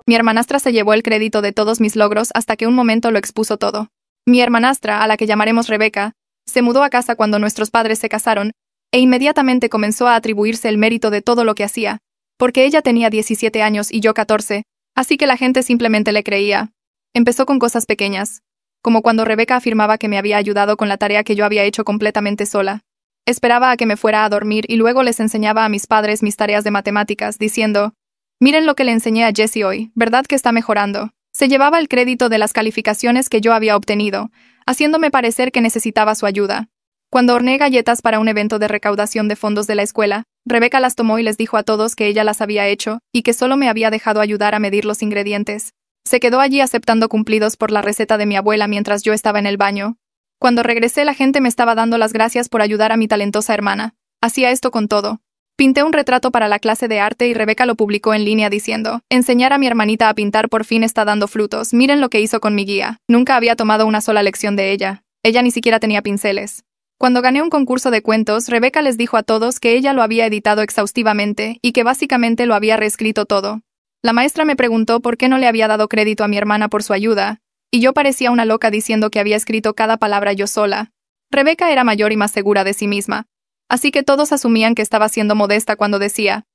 Mi hermanastra se llevó el crédito de todos mis logros hasta que un momento lo expuso todo. Mi hermanastra, a la que llamaremos Rebeca, se mudó a casa cuando nuestros padres se casaron, e inmediatamente comenzó a atribuirse el mérito de todo lo que hacía, porque ella tenía 17 años y yo 14, así que la gente simplemente le creía. Empezó con cosas pequeñas, como cuando Rebeca afirmaba que me había ayudado con la tarea que yo había hecho completamente sola. Esperaba a que me fuera a dormir y luego les enseñaba a mis padres mis tareas de matemáticas, diciendo: «Miren lo que le enseñé a Jessie hoy, ¿verdad que está mejorando?». Se llevaba el crédito de las calificaciones que yo había obtenido, haciéndome parecer que necesitaba su ayuda. Cuando horneé galletas para un evento de recaudación de fondos de la escuela, Rebeca las tomó y les dijo a todos que ella las había hecho y que solo me había dejado ayudar a medir los ingredientes. Se quedó allí aceptando cumplidos por la receta de mi abuela mientras yo estaba en el baño. Cuando regresé, la gente me estaba dando las gracias por ayudar a mi talentosa hermana. Hacía esto con todo. Pinté un retrato para la clase de arte y Rebeca lo publicó en línea diciendo: «Enseñar a mi hermanita a pintar por fin está dando frutos, miren lo que hizo con mi guía». Nunca había tomado una sola lección de ella. Ella ni siquiera tenía pinceles. Cuando gané un concurso de cuentos, Rebeca les dijo a todos que ella lo había editado exhaustivamente y que básicamente lo había reescrito todo. La maestra me preguntó por qué no le había dado crédito a mi hermana por su ayuda, y yo parecía una loca diciendo que había escrito cada palabra yo sola. Rebeca era mayor y más segura de sí misma, así que todos asumían que estaba siendo modesta cuando decía: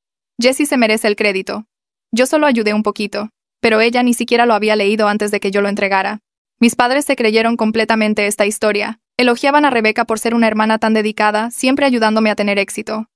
«Jessie se merece el crédito». Yo solo ayudé un poquito, pero ella ni siquiera lo había leído antes de que yo lo entregara. Mis padres se creyeron completamente esta historia. Elogiaban a Rebeca por ser una hermana tan dedicada, siempre ayudándome a tener éxito.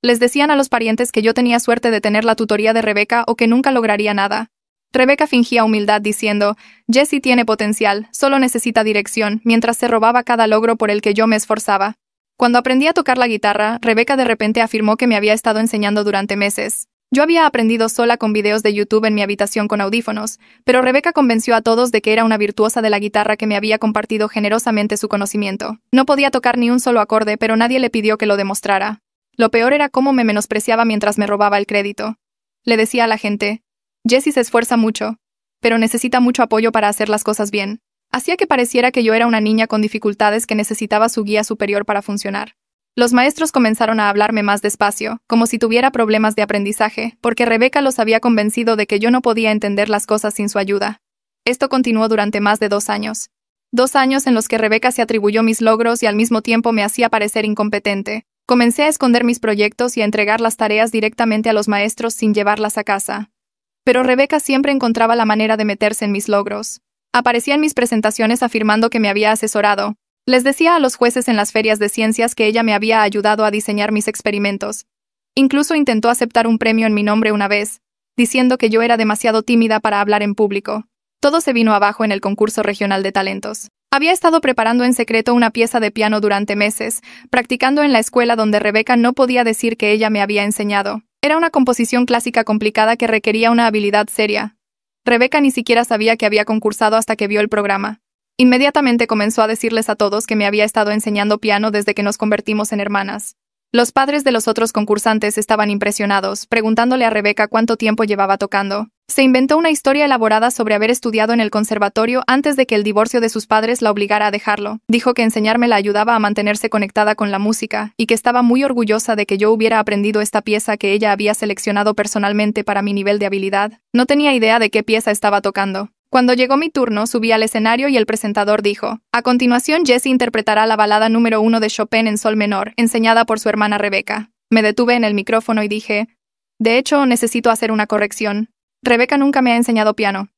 Les decían a los parientes que yo tenía suerte de tener la tutoría de Rebeca o que nunca lograría nada. Rebeca fingía humildad diciendo: «Jessie tiene potencial, solo necesita dirección», mientras se robaba cada logro por el que yo me esforzaba. Cuando aprendí a tocar la guitarra, Rebeca de repente afirmó que me había estado enseñando durante meses. Yo había aprendido sola con videos de YouTube en mi habitación con audífonos, pero Rebeca convenció a todos de que era una virtuosa de la guitarra que me había compartido generosamente su conocimiento. No podía tocar ni un solo acorde, pero nadie le pidió que lo demostrara. Lo peor era cómo me menospreciaba mientras me robaba el crédito. Le decía a la gente: «Jessie se esfuerza mucho, pero necesita mucho apoyo para hacer las cosas bien». Hacía que pareciera que yo era una niña con dificultades que necesitaba su guía superior para funcionar. Los maestros comenzaron a hablarme más despacio, como si tuviera problemas de aprendizaje, porque Rebeca los había convencido de que yo no podía entender las cosas sin su ayuda. Esto continuó durante más de 2 años. 2 años en los que Rebeca se atribuyó mis logros y al mismo tiempo me hacía parecer incompetente. Comencé a esconder mis proyectos y a entregar las tareas directamente a los maestros sin llevarlas a casa. Pero Rebeca siempre encontraba la manera de meterse en mis logros. Aparecía en mis presentaciones afirmando que me había asesorado. Les decía a los jueces en las ferias de ciencias que ella me había ayudado a diseñar mis experimentos. Incluso intentó aceptar un premio en mi nombre una vez, diciendo que yo era demasiado tímida para hablar en público. Todo se vino abajo en el concurso regional de talentos. Había estado preparando en secreto una pieza de piano durante meses, practicando en la escuela donde Rebeca no podía decir que ella me había enseñado. Era una composición clásica complicada que requería una habilidad seria. Rebeca ni siquiera sabía que había concursado hasta que vio el programa. Inmediatamente comenzó a decirles a todos que me había estado enseñando piano desde que nos convertimos en hermanas. Los padres de los otros concursantes estaban impresionados, preguntándole a Rebeca cuánto tiempo llevaba tocando. Se inventó una historia elaborada sobre haber estudiado en el conservatorio antes de que el divorcio de sus padres la obligara a dejarlo. Dijo que enseñarme la ayudaba a mantenerse conectada con la música y que estaba muy orgullosa de que yo hubiera aprendido esta pieza que ella había seleccionado personalmente para mi nivel de habilidad. No tenía idea de qué pieza estaba tocando. Cuando llegó mi turno, subí al escenario y el presentador dijo: «A continuación, Jessie interpretará la balada número 1 de Chopin en sol menor, enseñada por su hermana Rebeca». Me detuve en el micrófono y dije: «De hecho, necesito hacer una corrección. Rebeca nunca me ha enseñado piano.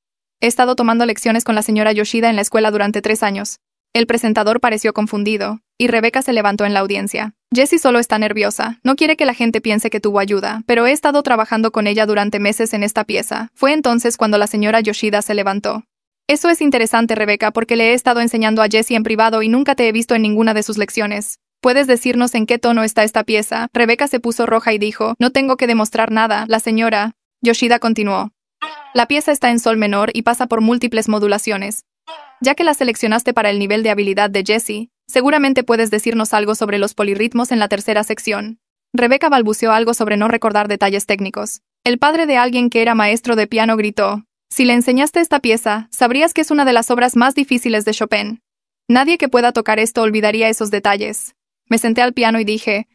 He estado tomando lecciones con la señora Yoshida en la escuela durante 3 años». El presentador pareció confundido, y Rebeca se levantó en la audiencia. «Jessie solo está nerviosa, no quiere que la gente piense que tuvo ayuda, pero he estado trabajando con ella durante meses en esta pieza». Fue entonces cuando la señora Yoshida se levantó. «Eso es interesante, Rebeca, porque le he estado enseñando a Jessie en privado y nunca te he visto en ninguna de sus lecciones. ¿Puedes decirnos en qué tono está esta pieza?». Rebeca se puso roja y dijo: «No tengo que demostrar nada». La señora Yoshida continuó: «La pieza está en sol menor y pasa por múltiples modulaciones. Ya que la seleccionaste para el nivel de habilidad de Jessie, seguramente puedes decirnos algo sobre los polirritmos en la tercera sección». Rebeca balbuceó algo sobre no recordar detalles técnicos. El padre de alguien que era maestro de piano gritó: «Si le enseñaste esta pieza, sabrías que es una de las obras más difíciles de Chopin. Nadie que pueda tocar esto olvidaría esos detalles». Me senté al piano y dije: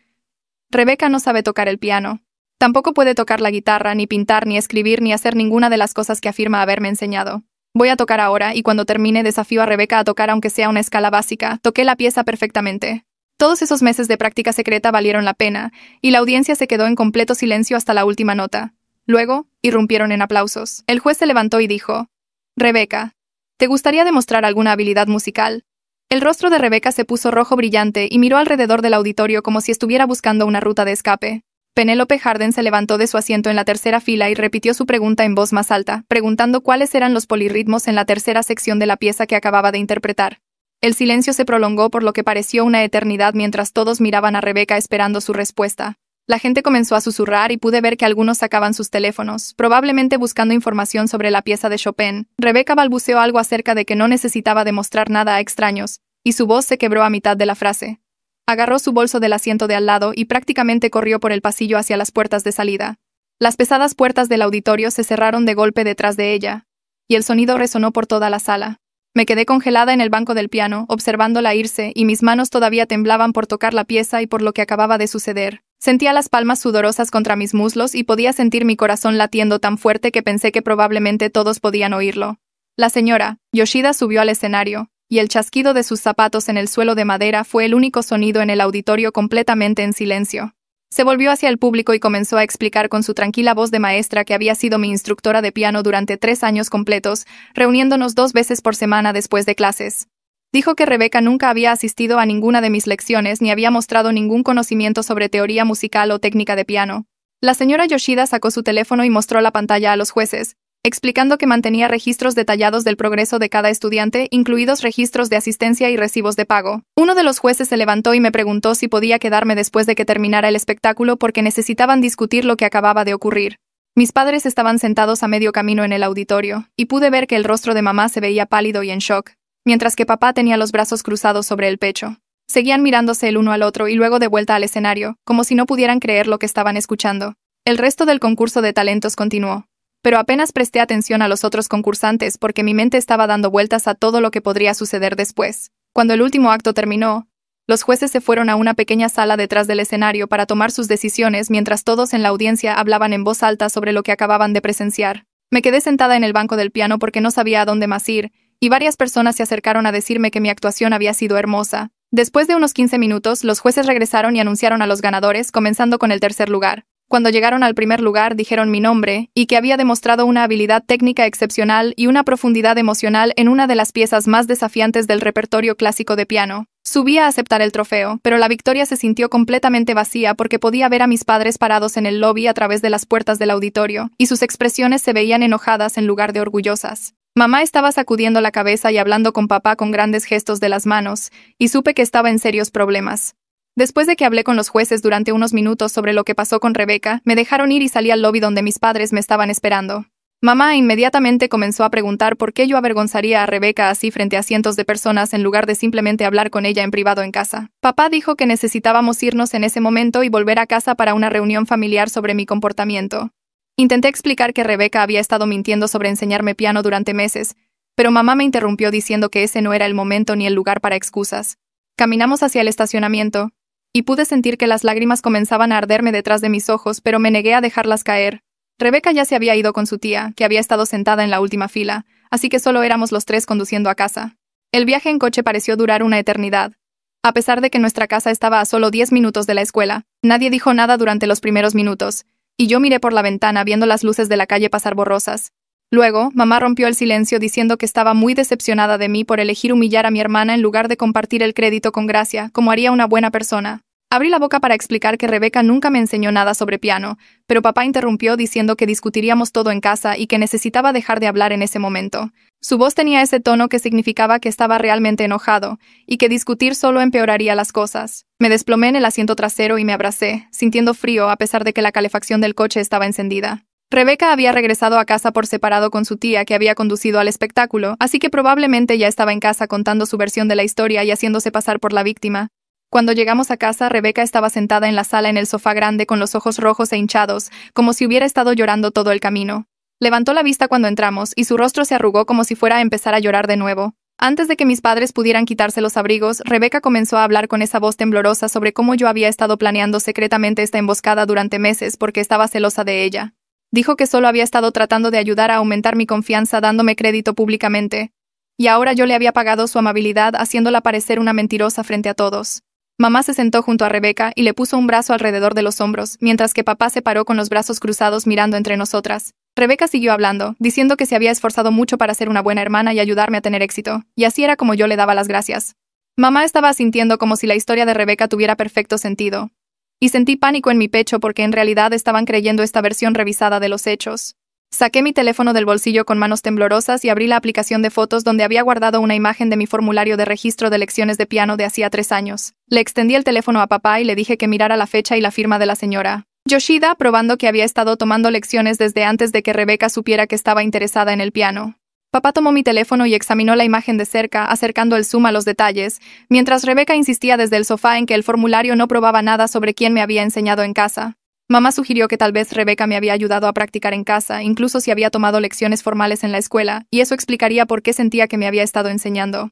«Rebeca no sabe tocar el piano. Tampoco puede tocar la guitarra, ni pintar, ni escribir, ni hacer ninguna de las cosas que afirma haberme enseñado. Voy a tocar ahora, y cuando termine desafío a Rebeca a tocar aunque sea una escala básica. Toqué la pieza perfectamente. Todos esos meses de práctica secreta valieron la pena, y la audiencia se quedó en completo silencio hasta la última nota. Luego, irrumpieron en aplausos. El juez se levantó y dijo: Rebeca, ¿te gustaría demostrar alguna habilidad musical? El rostro de Rebeca se puso rojo brillante y miró alrededor del auditorio como si estuviera buscando una ruta de escape. Penélope Harden se levantó de su asiento en la tercera fila y repitió su pregunta en voz más alta, preguntando cuáles eran los polirritmos en la tercera sección de la pieza que acababa de interpretar. El silencio se prolongó por lo que pareció una eternidad mientras todos miraban a Rebeca esperando su respuesta. La gente comenzó a susurrar y pude ver que algunos sacaban sus teléfonos, probablemente buscando información sobre la pieza de Chopin. Rebeca balbuceó algo acerca de que no necesitaba demostrar nada a extraños, y su voz se quebró a mitad de la frase. Agarró su bolso del asiento de al lado y prácticamente corrió por el pasillo hacia las puertas de salida. Las pesadas puertas del auditorio se cerraron de golpe detrás de ella, y el sonido resonó por toda la sala. Me quedé congelada en el banco del piano, observándola irse, y mis manos todavía temblaban por tocar la pieza y por lo que acababa de suceder. Sentía las palmas sudorosas contra mis muslos y podía sentir mi corazón latiendo tan fuerte que pensé que probablemente todos podían oírlo. La señora Yoshida subió al escenario, y el chasquido de sus zapatos en el suelo de madera fue el único sonido en el auditorio completamente en silencio. Se volvió hacia el público y comenzó a explicar con su tranquila voz de maestra que había sido mi instructora de piano durante 3 años completos, reuniéndonos 2 veces por semana después de clases. Dijo que Rebeca nunca había asistido a ninguna de mis lecciones ni había mostrado ningún conocimiento sobre teoría musical o técnica de piano. La señora Yoshida sacó su teléfono y mostró la pantalla a los jueces, explicando que mantenía registros detallados del progreso de cada estudiante, incluidos registros de asistencia y recibos de pago. Uno de los jueces se levantó y me preguntó si podía quedarme después de que terminara el espectáculo porque necesitaban discutir lo que acababa de ocurrir. Mis padres estaban sentados a medio camino en el auditorio, y pude ver que el rostro de mamá se veía pálido y en shock, mientras que papá tenía los brazos cruzados sobre el pecho. Seguían mirándose el uno al otro y luego de vuelta al escenario, como si no pudieran creer lo que estaban escuchando. El resto del concurso de talentos continuó. Pero apenas presté atención a los otros concursantes porque mi mente estaba dando vueltas a todo lo que podría suceder después. Cuando el último acto terminó, los jueces se fueron a una pequeña sala detrás del escenario para tomar sus decisiones mientras todos en la audiencia hablaban en voz alta sobre lo que acababan de presenciar. Me quedé sentada en el banco del piano porque no sabía a dónde más ir, y varias personas se acercaron a decirme que mi actuación había sido hermosa. Después de unos 15 minutos, los jueces regresaron y anunciaron a los ganadores, comenzando con el tercer lugar. Cuando llegaron al primer lugar dijeron mi nombre, y que había demostrado una habilidad técnica excepcional y una profundidad emocional en una de las piezas más desafiantes del repertorio clásico de piano. Subí a aceptar el trofeo, pero la victoria se sintió completamente vacía porque podía ver a mis padres parados en el lobby a través de las puertas del auditorio, y sus expresiones se veían enojadas en lugar de orgullosas. Mamá estaba sacudiendo la cabeza y hablando con papá con grandes gestos de las manos, y supe que estaba en serios problemas. Después de que hablé con los jueces durante unos minutos sobre lo que pasó con Rebeca, me dejaron ir y salí al lobby donde mis padres me estaban esperando. Mamá inmediatamente comenzó a preguntar por qué yo avergonzaría a Rebeca así frente a cientos de personas en lugar de simplemente hablar con ella en privado en casa. Papá dijo que necesitábamos irnos en ese momento y volver a casa para una reunión familiar sobre mi comportamiento. Intenté explicar que Rebeca había estado mintiendo sobre enseñarme piano durante meses, pero mamá me interrumpió diciendo que ese no era el momento ni el lugar para excusas. Caminamos hacia el estacionamiento, y pude sentir que las lágrimas comenzaban a arderme detrás de mis ojos, pero me negué a dejarlas caer. Rebeca ya se había ido con su tía, que había estado sentada en la última fila, así que solo éramos los 3 conduciendo a casa. El viaje en coche pareció durar una eternidad. A pesar de que nuestra casa estaba a solo 10 minutos de la escuela, nadie dijo nada durante los primeros minutos, y yo miré por la ventana viendo las luces de la calle pasar borrosas. Luego, mamá rompió el silencio diciendo que estaba muy decepcionada de mí por elegir humillar a mi hermana en lugar de compartir el crédito con gracia, como haría una buena persona. Abrí la boca para explicar que Rebeca nunca me enseñó nada sobre piano, pero papá interrumpió diciendo que discutiríamos todo en casa y que necesitaba dejar de hablar en ese momento. Su voz tenía ese tono que significaba que estaba realmente enojado, y que discutir solo empeoraría las cosas. Me desplomé en el asiento trasero y me abracé, sintiendo frío a pesar de que la calefacción del coche estaba encendida. Rebeca había regresado a casa por separado con su tía que había conducido al espectáculo, así que probablemente ya estaba en casa contando su versión de la historia y haciéndose pasar por la víctima. Cuando llegamos a casa, Rebeca estaba sentada en la sala en el sofá grande con los ojos rojos e hinchados, como si hubiera estado llorando todo el camino. Levantó la vista cuando entramos y su rostro se arrugó como si fuera a empezar a llorar de nuevo. Antes de que mis padres pudieran quitarse los abrigos, Rebeca comenzó a hablar con esa voz temblorosa sobre cómo yo había estado planeando secretamente esta emboscada durante meses porque estaba celosa de ella. Dijo que solo había estado tratando de ayudar a aumentar mi confianza dándome crédito públicamente. Y ahora yo le había pagado su amabilidad haciéndola parecer una mentirosa frente a todos. Mamá se sentó junto a Rebeca y le puso un brazo alrededor de los hombros, mientras que papá se paró con los brazos cruzados mirando entre nosotras. Rebeca siguió hablando, diciendo que se había esforzado mucho para ser una buena hermana y ayudarme a tener éxito, y así era como yo le daba las gracias. Mamá estaba asintiendo como si la historia de Rebeca tuviera perfecto sentido. Y sentí pánico en mi pecho porque en realidad estaban creyendo esta versión revisada de los hechos. Saqué mi teléfono del bolsillo con manos temblorosas y abrí la aplicación de fotos donde había guardado una imagen de mi formulario de registro de lecciones de piano de hacía 3 años. Le extendí el teléfono a papá y le dije que mirara la fecha y la firma de la señora Yoshida, probando que había estado tomando lecciones desde antes de que Rebeca supiera que estaba interesada en el piano. Papá tomó mi teléfono y examinó la imagen de cerca, acercando el zoom a los detalles, mientras Rebeca insistía desde el sofá en que el formulario no probaba nada sobre quién me había enseñado en casa. Mamá sugirió que tal vez Rebeca me había ayudado a practicar en casa, incluso si había tomado lecciones formales en la escuela, y eso explicaría por qué sentía que me había estado enseñando.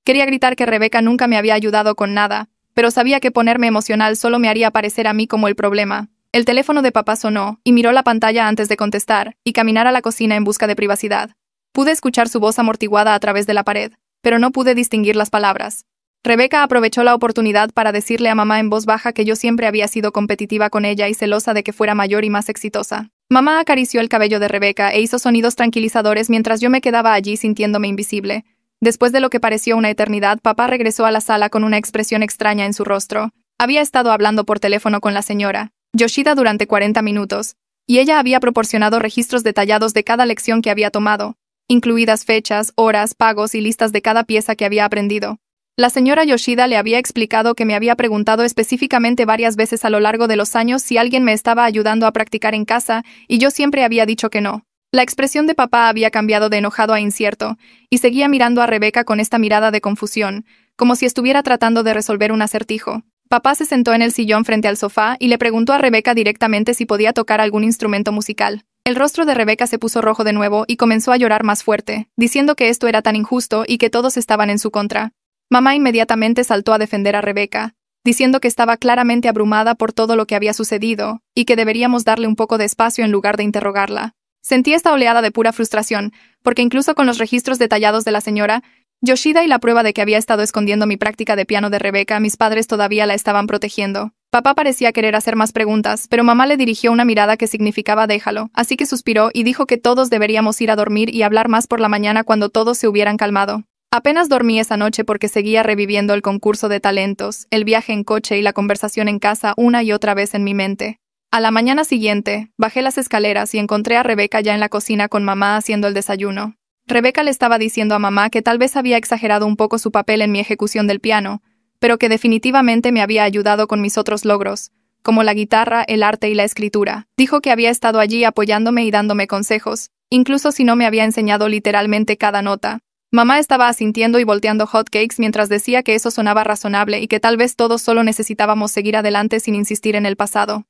Quería gritar que Rebeca nunca me había ayudado con nada, pero sabía que ponerme emocional solo me haría parecer a mí como el problema. El teléfono de papá sonó, y miró la pantalla antes de contestar, y caminar a la cocina en busca de privacidad. Pude escuchar su voz amortiguada a través de la pared, pero no pude distinguir las palabras. Rebeca aprovechó la oportunidad para decirle a mamá en voz baja que yo siempre había sido competitiva con ella y celosa de que fuera mayor y más exitosa. Mamá acarició el cabello de Rebeca e hizo sonidos tranquilizadores mientras yo me quedaba allí sintiéndome invisible. Después de lo que pareció una eternidad, papá regresó a la sala con una expresión extraña en su rostro. Había estado hablando por teléfono con la señora Yoshida durante 40 minutos, y ella había proporcionado registros detallados de cada lección que había tomado, incluidas fechas, horas, pagos y listas de cada pieza que había aprendido. La señora Yoshida le había explicado que me había preguntado específicamente varias veces a lo largo de los años si alguien me estaba ayudando a practicar en casa, y yo siempre había dicho que no. La expresión de papá había cambiado de enojado a incierto, y seguía mirando a Rebeca con esta mirada de confusión, como si estuviera tratando de resolver un acertijo. Papá se sentó en el sillón frente al sofá y le preguntó a Rebeca directamente si podía tocar algún instrumento musical. El rostro de Rebeca se puso rojo de nuevo y comenzó a llorar más fuerte, diciendo que esto era tan injusto y que todos estaban en su contra. Mamá inmediatamente saltó a defender a Rebeca, diciendo que estaba claramente abrumada por todo lo que había sucedido, y que deberíamos darle un poco de espacio en lugar de interrogarla. Sentí esta oleada de pura frustración, porque incluso con los registros detallados de la señora Yoshida y la prueba de que había estado escondiendo mi práctica de piano de Rebeca, mis padres todavía la estaban protegiendo. Papá parecía querer hacer más preguntas, pero mamá le dirigió una mirada que significaba déjalo, así que suspiró y dijo que todos deberíamos ir a dormir y hablar más por la mañana cuando todos se hubieran calmado. Apenas dormí esa noche porque seguía reviviendo el concurso de talentos, el viaje en coche y la conversación en casa una y otra vez en mi mente. A la mañana siguiente, bajé las escaleras y encontré a Rebeca ya en la cocina con mamá haciendo el desayuno. Rebeca le estaba diciendo a mamá que tal vez había exagerado un poco su papel en mi ejecución del piano, pero que definitivamente me había ayudado con mis otros logros, como la guitarra, el arte y la escritura. Dijo que había estado allí apoyándome y dándome consejos, incluso si no me había enseñado literalmente cada nota. Mamá estaba asintiendo y volteando hotcakes mientras decía que eso sonaba razonable y que tal vez todos solo necesitábamos seguir adelante sin insistir en el pasado.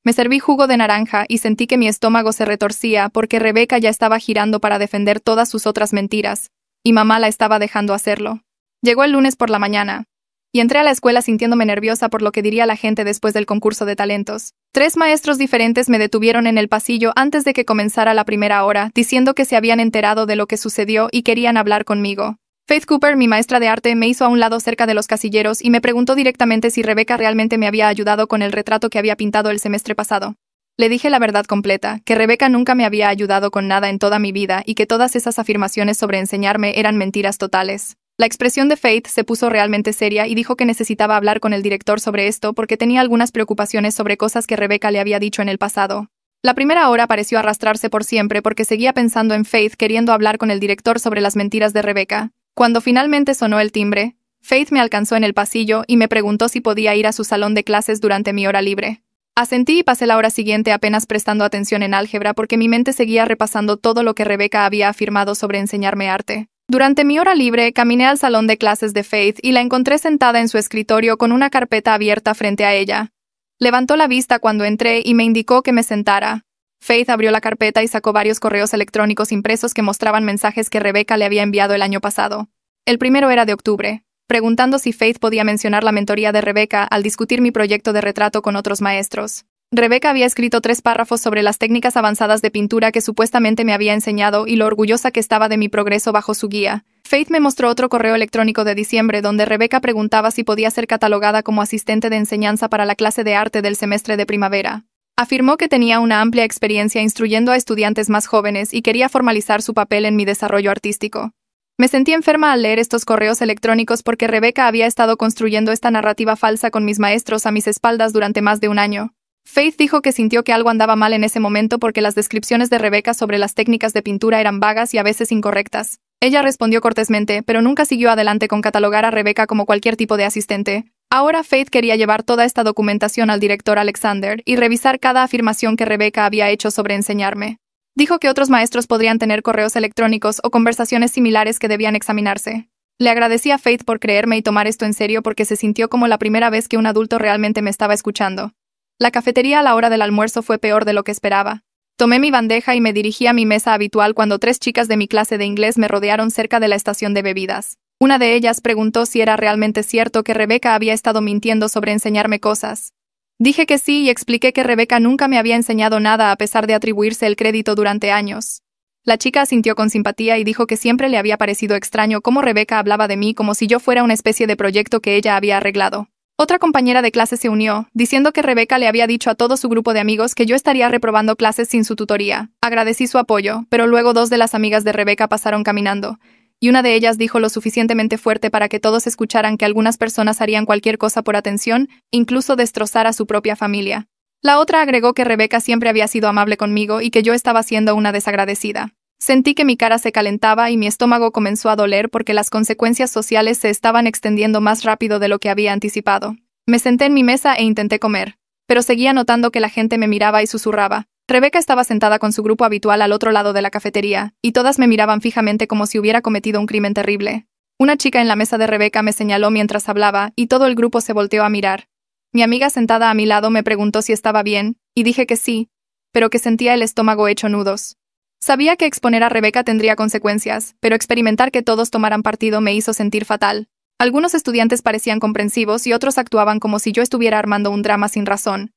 Me serví jugo de naranja y sentí que mi estómago se retorcía porque Rebeca ya estaba girando para defender todas sus otras mentiras, y mamá la estaba dejando hacerlo. Llegó el lunes por la mañana, y entré a la escuela sintiéndome nerviosa por lo que diría la gente después del concurso de talentos. 3 maestros diferentes me detuvieron en el pasillo antes de que comenzara la primera hora, diciendo que se habían enterado de lo que sucedió y querían hablar conmigo. Faith Cooper, mi maestra de arte, me hizo a un lado cerca de los casilleros y me preguntó directamente si Rebeca realmente me había ayudado con el retrato que había pintado el semestre pasado. Le dije la verdad completa, que Rebeca nunca me había ayudado con nada en toda mi vida y que todas esas afirmaciones sobre enseñarme eran mentiras totales. La expresión de Faith se puso realmente seria y dijo que necesitaba hablar con el director sobre esto porque tenía algunas preocupaciones sobre cosas que Rebeca le había dicho en el pasado. La primera hora pareció arrastrarse por siempre porque seguía pensando en Faith queriendo hablar con el director sobre las mentiras de Rebeca. Cuando finalmente sonó el timbre, Faith me alcanzó en el pasillo y me preguntó si podía ir a su salón de clases durante mi hora libre. Asentí y pasé la hora siguiente apenas prestando atención en álgebra porque mi mente seguía repasando todo lo que Rebeca había afirmado sobre enseñarme arte. Durante mi hora libre, caminé al salón de clases de Faith y la encontré sentada en su escritorio con una carpeta abierta frente a ella. Levantó la vista cuando entré y me indicó que me sentara. Faith abrió la carpeta y sacó varios correos electrónicos impresos que mostraban mensajes que Rebeca le había enviado el año pasado. El primero era de octubre, preguntando si Faith podía mencionar la mentoría de Rebecca al discutir mi proyecto de retrato con otros maestros. Rebecca había escrito 3 párrafos sobre las técnicas avanzadas de pintura que supuestamente me había enseñado y lo orgullosa que estaba de mi progreso bajo su guía. Faith me mostró otro correo electrónico de diciembre donde Rebecca preguntaba si podía ser catalogada como asistente de enseñanza para la clase de arte del semestre de primavera. Afirmó que tenía una amplia experiencia instruyendo a estudiantes más jóvenes y quería formalizar su papel en mi desarrollo artístico. Me sentí enferma al leer estos correos electrónicos porque Rebecca había estado construyendo esta narrativa falsa con mis maestros a mis espaldas durante más de un año. Faith dijo que sintió que algo andaba mal en ese momento porque las descripciones de Rebecca sobre las técnicas de pintura eran vagas y a veces incorrectas. Ella respondió cortésmente, pero nunca siguió adelante con catalogar a Rebecca como cualquier tipo de asistente. Ahora Faith quería llevar toda esta documentación al director Alexander y revisar cada afirmación que Rebecca había hecho sobre enseñarme. Dijo que otros maestros podrían tener correos electrónicos o conversaciones similares que debían examinarse. Le agradecí a Faith por creerme y tomar esto en serio porque se sintió como la primera vez que un adulto realmente me estaba escuchando. La cafetería a la hora del almuerzo fue peor de lo que esperaba. Tomé mi bandeja y me dirigí a mi mesa habitual cuando 3 chicas de mi clase de inglés me rodearon cerca de la estación de bebidas. Una de ellas preguntó si era realmente cierto que Rebecca había estado mintiendo sobre enseñarme cosas. Dije que sí y expliqué que Rebecca nunca me había enseñado nada a pesar de atribuirse el crédito durante años. La chica asintió con simpatía y dijo que siempre le había parecido extraño cómo Rebecca hablaba de mí como si yo fuera una especie de proyecto que ella había arreglado. Otra compañera de clase se unió, diciendo que Rebecca le había dicho a todo su grupo de amigos que yo estaría reprobando clases sin su tutoría. Agradecí su apoyo, pero luego 2 de las amigas de Rebecca pasaron caminando, y una de ellas dijo lo suficientemente fuerte para que todos escucharan que algunas personas harían cualquier cosa por atención, incluso destrozar a su propia familia. La otra agregó que Rebecca siempre había sido amable conmigo y que yo estaba siendo una desagradecida. Sentí que mi cara se calentaba y mi estómago comenzó a doler porque las consecuencias sociales se estaban extendiendo más rápido de lo que había anticipado. Me senté en mi mesa e intenté comer, pero seguía notando que la gente me miraba y susurraba. Rebecca estaba sentada con su grupo habitual al otro lado de la cafetería, y todas me miraban fijamente como si hubiera cometido un crimen terrible. Una chica en la mesa de Rebecca me señaló mientras hablaba, y todo el grupo se volteó a mirar. Mi amiga sentada a mi lado me preguntó si estaba bien, y dije que sí, pero que sentía el estómago hecho nudos. Sabía que exponer a Rebecca tendría consecuencias, pero experimentar que todos tomaran partido me hizo sentir fatal. Algunos estudiantes parecían comprensivos y otros actuaban como si yo estuviera armando un drama sin razón.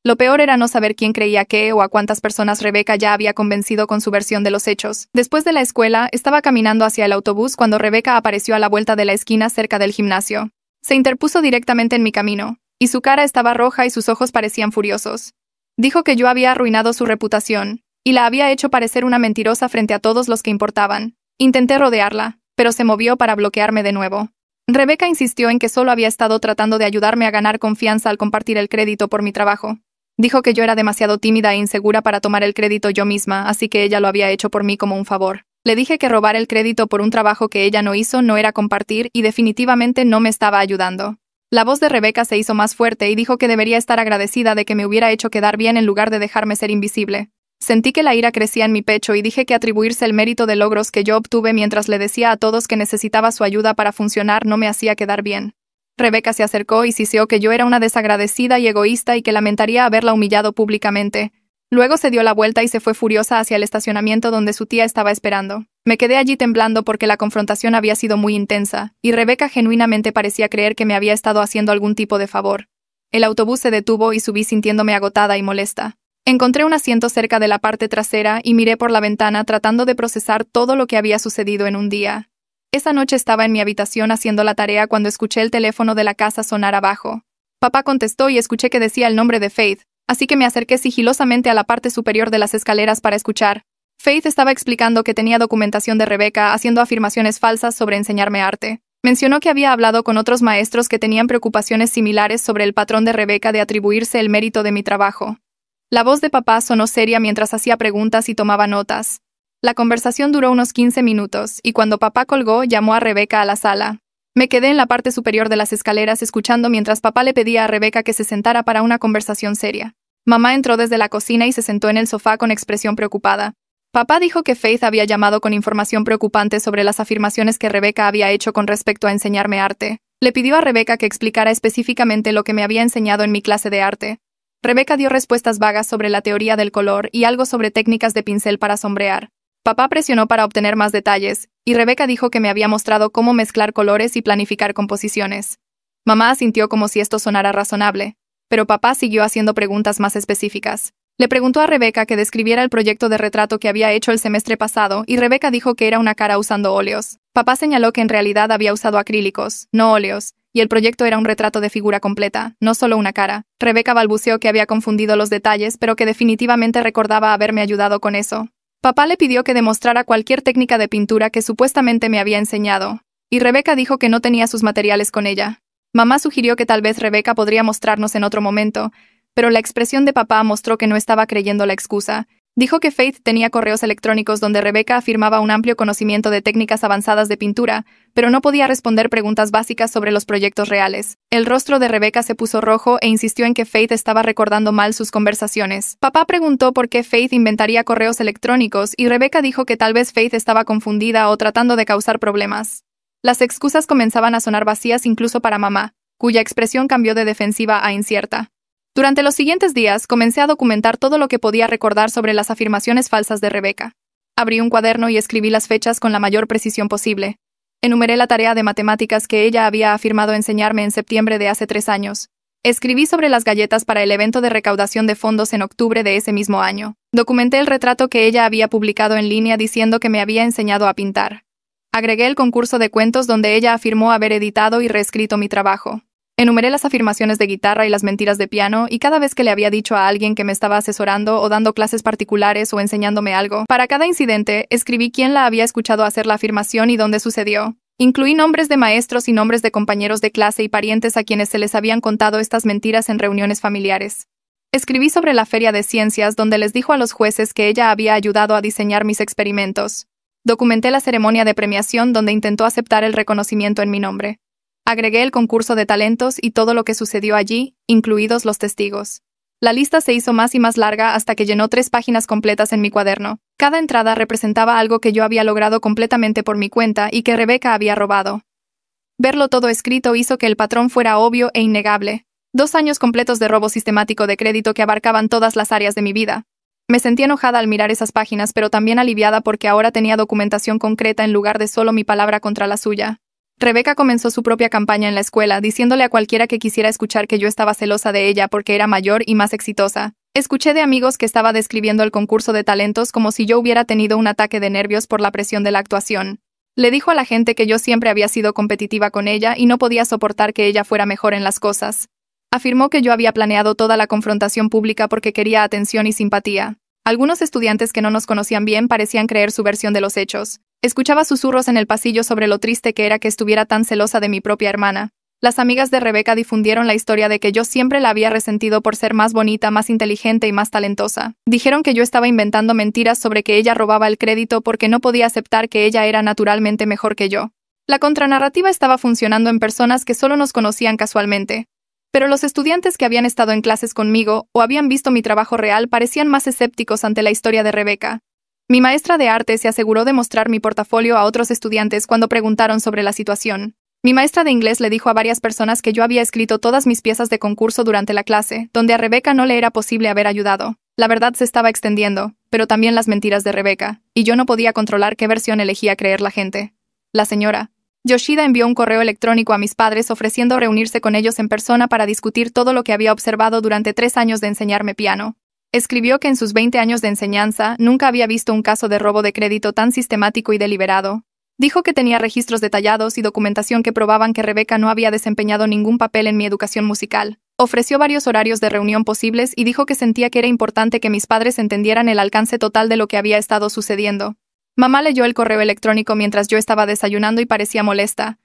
Lo peor era no saber quién creía qué o a cuántas personas Rebecca ya había convencido con su versión de los hechos. Después de la escuela, estaba caminando hacia el autobús cuando Rebecca apareció a la vuelta de la esquina cerca del gimnasio. Se interpuso directamente en mi camino, y su cara estaba roja y sus ojos parecían furiosos. Dijo que yo había arruinado su reputación, y la había hecho parecer una mentirosa frente a todos los que importaban. Intenté rodearla, pero se movió para bloquearme de nuevo. Rebecca insistió en que solo había estado tratando de ayudarme a ganar confianza al compartir el crédito por mi trabajo. Dijo que yo era demasiado tímida e insegura para tomar el crédito yo misma, así que ella lo había hecho por mí como un favor. Le dije que robar el crédito por un trabajo que ella no hizo no era compartir y definitivamente no me estaba ayudando. La voz de Rebecca se hizo más fuerte y dijo que debería estar agradecida de que me hubiera hecho quedar bien en lugar de dejarme ser invisible. Sentí que la ira crecía en mi pecho y dije que atribuirse el mérito de logros que yo obtuve mientras le decía a todos que necesitaba su ayuda para funcionar no me hacía quedar bien. Rebecca se acercó y siseó que yo era una desagradecida y egoísta y que lamentaría haberla humillado públicamente. Luego se dio la vuelta y se fue furiosa hacia el estacionamiento donde su tía estaba esperando. Me quedé allí temblando porque la confrontación había sido muy intensa, y Rebecca genuinamente parecía creer que me había estado haciendo algún tipo de favor. El autobús se detuvo y subí sintiéndome agotada y molesta. Encontré un asiento cerca de la parte trasera y miré por la ventana tratando de procesar todo lo que había sucedido en un día. Esa noche estaba en mi habitación haciendo la tarea cuando escuché el teléfono de la casa sonar abajo. Papá contestó y escuché que decía el nombre de Faith, así que me acerqué sigilosamente a la parte superior de las escaleras para escuchar. Faith estaba explicando que tenía documentación de Rebecca haciendo afirmaciones falsas sobre enseñarme arte. Mencionó que había hablado con otros maestros que tenían preocupaciones similares sobre el patrón de Rebecca de atribuirse el mérito de mi trabajo. La voz de papá sonó seria mientras hacía preguntas y tomaba notas. La conversación duró unos 15 minutos, y cuando papá colgó, llamó a Rebecca a la sala. Me quedé en la parte superior de las escaleras escuchando mientras papá le pedía a Rebecca que se sentara para una conversación seria. Mamá entró desde la cocina y se sentó en el sofá con expresión preocupada. Papá dijo que Faith había llamado con información preocupante sobre las afirmaciones que Rebecca había hecho con respecto a enseñarme arte. Le pidió a Rebecca que explicara específicamente lo que me había enseñado en mi clase de arte. Rebecca dio respuestas vagas sobre la teoría del color y algo sobre técnicas de pincel para sombrear. Papá presionó para obtener más detalles, y Rebeca dijo que me había mostrado cómo mezclar colores y planificar composiciones. Mamá asintió como si esto sonara razonable, pero papá siguió haciendo preguntas más específicas. Le preguntó a Rebeca que describiera el proyecto de retrato que había hecho el semestre pasado, y Rebeca dijo que era una cara usando óleos. Papá señaló que en realidad había usado acrílicos, no óleos, y el proyecto era un retrato de figura completa, no solo una cara. Rebeca balbuceó que había confundido los detalles, pero que definitivamente recordaba haberme ayudado con eso. Papá le pidió que demostrara cualquier técnica de pintura que supuestamente me había enseñado, y Rebeca dijo que no tenía sus materiales con ella. Mamá sugirió que tal vez Rebeca podría mostrarnos en otro momento, pero la expresión de papá mostró que no estaba creyendo la excusa. Dijo que Faith tenía correos electrónicos donde Rebeca afirmaba un amplio conocimiento de técnicas avanzadas de pintura, pero no podía responder preguntas básicas sobre los proyectos reales. El rostro de Rebeca se puso rojo e insistió en que Faith estaba recordando mal sus conversaciones. Papá preguntó por qué Faith inventaría correos electrónicos y Rebeca dijo que tal vez Faith estaba confundida o tratando de causar problemas. Las excusas comenzaban a sonar vacías incluso para mamá, cuya expresión cambió de defensiva a incierta. Durante los siguientes días, comencé a documentar todo lo que podía recordar sobre las afirmaciones falsas de Rebeca. Abrí un cuaderno y escribí las fechas con la mayor precisión posible. Enumeré la tarea de matemáticas que ella había afirmado enseñarme en septiembre de hace 3 años. Escribí sobre las galletas para el evento de recaudación de fondos en octubre de ese mismo año. Documenté el retrato que ella había publicado en línea diciendo que me había enseñado a pintar. Agregué el concurso de cuentos donde ella afirmó haber editado y reescrito mi trabajo. Enumeré las afirmaciones de guitarra y las mentiras de piano, y cada vez que le había dicho a alguien que me estaba asesorando o dando clases particulares o enseñándome algo, para cada incidente, escribí quién la había escuchado hacer la afirmación y dónde sucedió. Incluí nombres de maestros y nombres de compañeros de clase y parientes a quienes se les habían contado estas mentiras en reuniones familiares. Escribí sobre la feria de ciencias donde les dijo a los jueces que ella había ayudado a diseñar mis experimentos. Documenté la ceremonia de premiación donde intentó aceptar el reconocimiento en mi nombre. Agregué el concurso de talentos y todo lo que sucedió allí, incluidos los testigos. La lista se hizo más y más larga hasta que llenó 3 páginas completas en mi cuaderno. Cada entrada representaba algo que yo había logrado completamente por mi cuenta y que Rebeca había robado. Verlo todo escrito hizo que el patrón fuera obvio e innegable. 2 años completos de robo sistemático de crédito que abarcaban todas las áreas de mi vida. Me sentí enojada al mirar esas páginas, pero también aliviada porque ahora tenía documentación concreta en lugar de solo mi palabra contra la suya. Rebeca comenzó su propia campaña en la escuela, diciéndole a cualquiera que quisiera escuchar que yo estaba celosa de ella porque era mayor y más exitosa. Escuché de amigos que estaba describiendo el concurso de talentos como si yo hubiera tenido un ataque de nervios por la presión de la actuación. Le dijo a la gente que yo siempre había sido competitiva con ella y no podía soportar que ella fuera mejor en las cosas. Afirmó que yo había planeado toda la confrontación pública porque quería atención y simpatía. Algunos estudiantes que no nos conocían bien parecían creer su versión de los hechos. Escuchaba susurros en el pasillo sobre lo triste que era que estuviera tan celosa de mi propia hermana. Las amigas de Rebeca difundieron la historia de que yo siempre la había resentido por ser más bonita, más inteligente y más talentosa. Dijeron que yo estaba inventando mentiras sobre que ella robaba el crédito porque no podía aceptar que ella era naturalmente mejor que yo. La contranarrativa estaba funcionando en personas que solo nos conocían casualmente. Pero los estudiantes que habían estado en clases conmigo o habían visto mi trabajo real parecían más escépticos ante la historia de Rebeca. Mi maestra de arte se aseguró de mostrar mi portafolio a otros estudiantes cuando preguntaron sobre la situación. Mi maestra de inglés le dijo a varias personas que yo había escrito todas mis piezas de concurso durante la clase, donde a Rebeca no le era posible haber ayudado. La verdad se estaba extendiendo, pero también las mentiras de Rebeca, y yo no podía controlar qué versión elegía creer la gente. La señora Yoshida envió un correo electrónico a mis padres ofreciendo reunirse con ellos en persona para discutir todo lo que había observado durante 3 años de enseñarme piano. Escribió que en sus 20 años de enseñanza nunca había visto un caso de robo de crédito tan sistemático y deliberado. Dijo que tenía registros detallados y documentación que probaban que Rebeca no había desempeñado ningún papel en mi educación musical. Ofreció varios horarios de reunión posibles y dijo que sentía que era importante que mis padres entendieran el alcance total de lo que había estado sucediendo. Mamá leyó el correo electrónico mientras yo estaba desayunando y parecía molesta.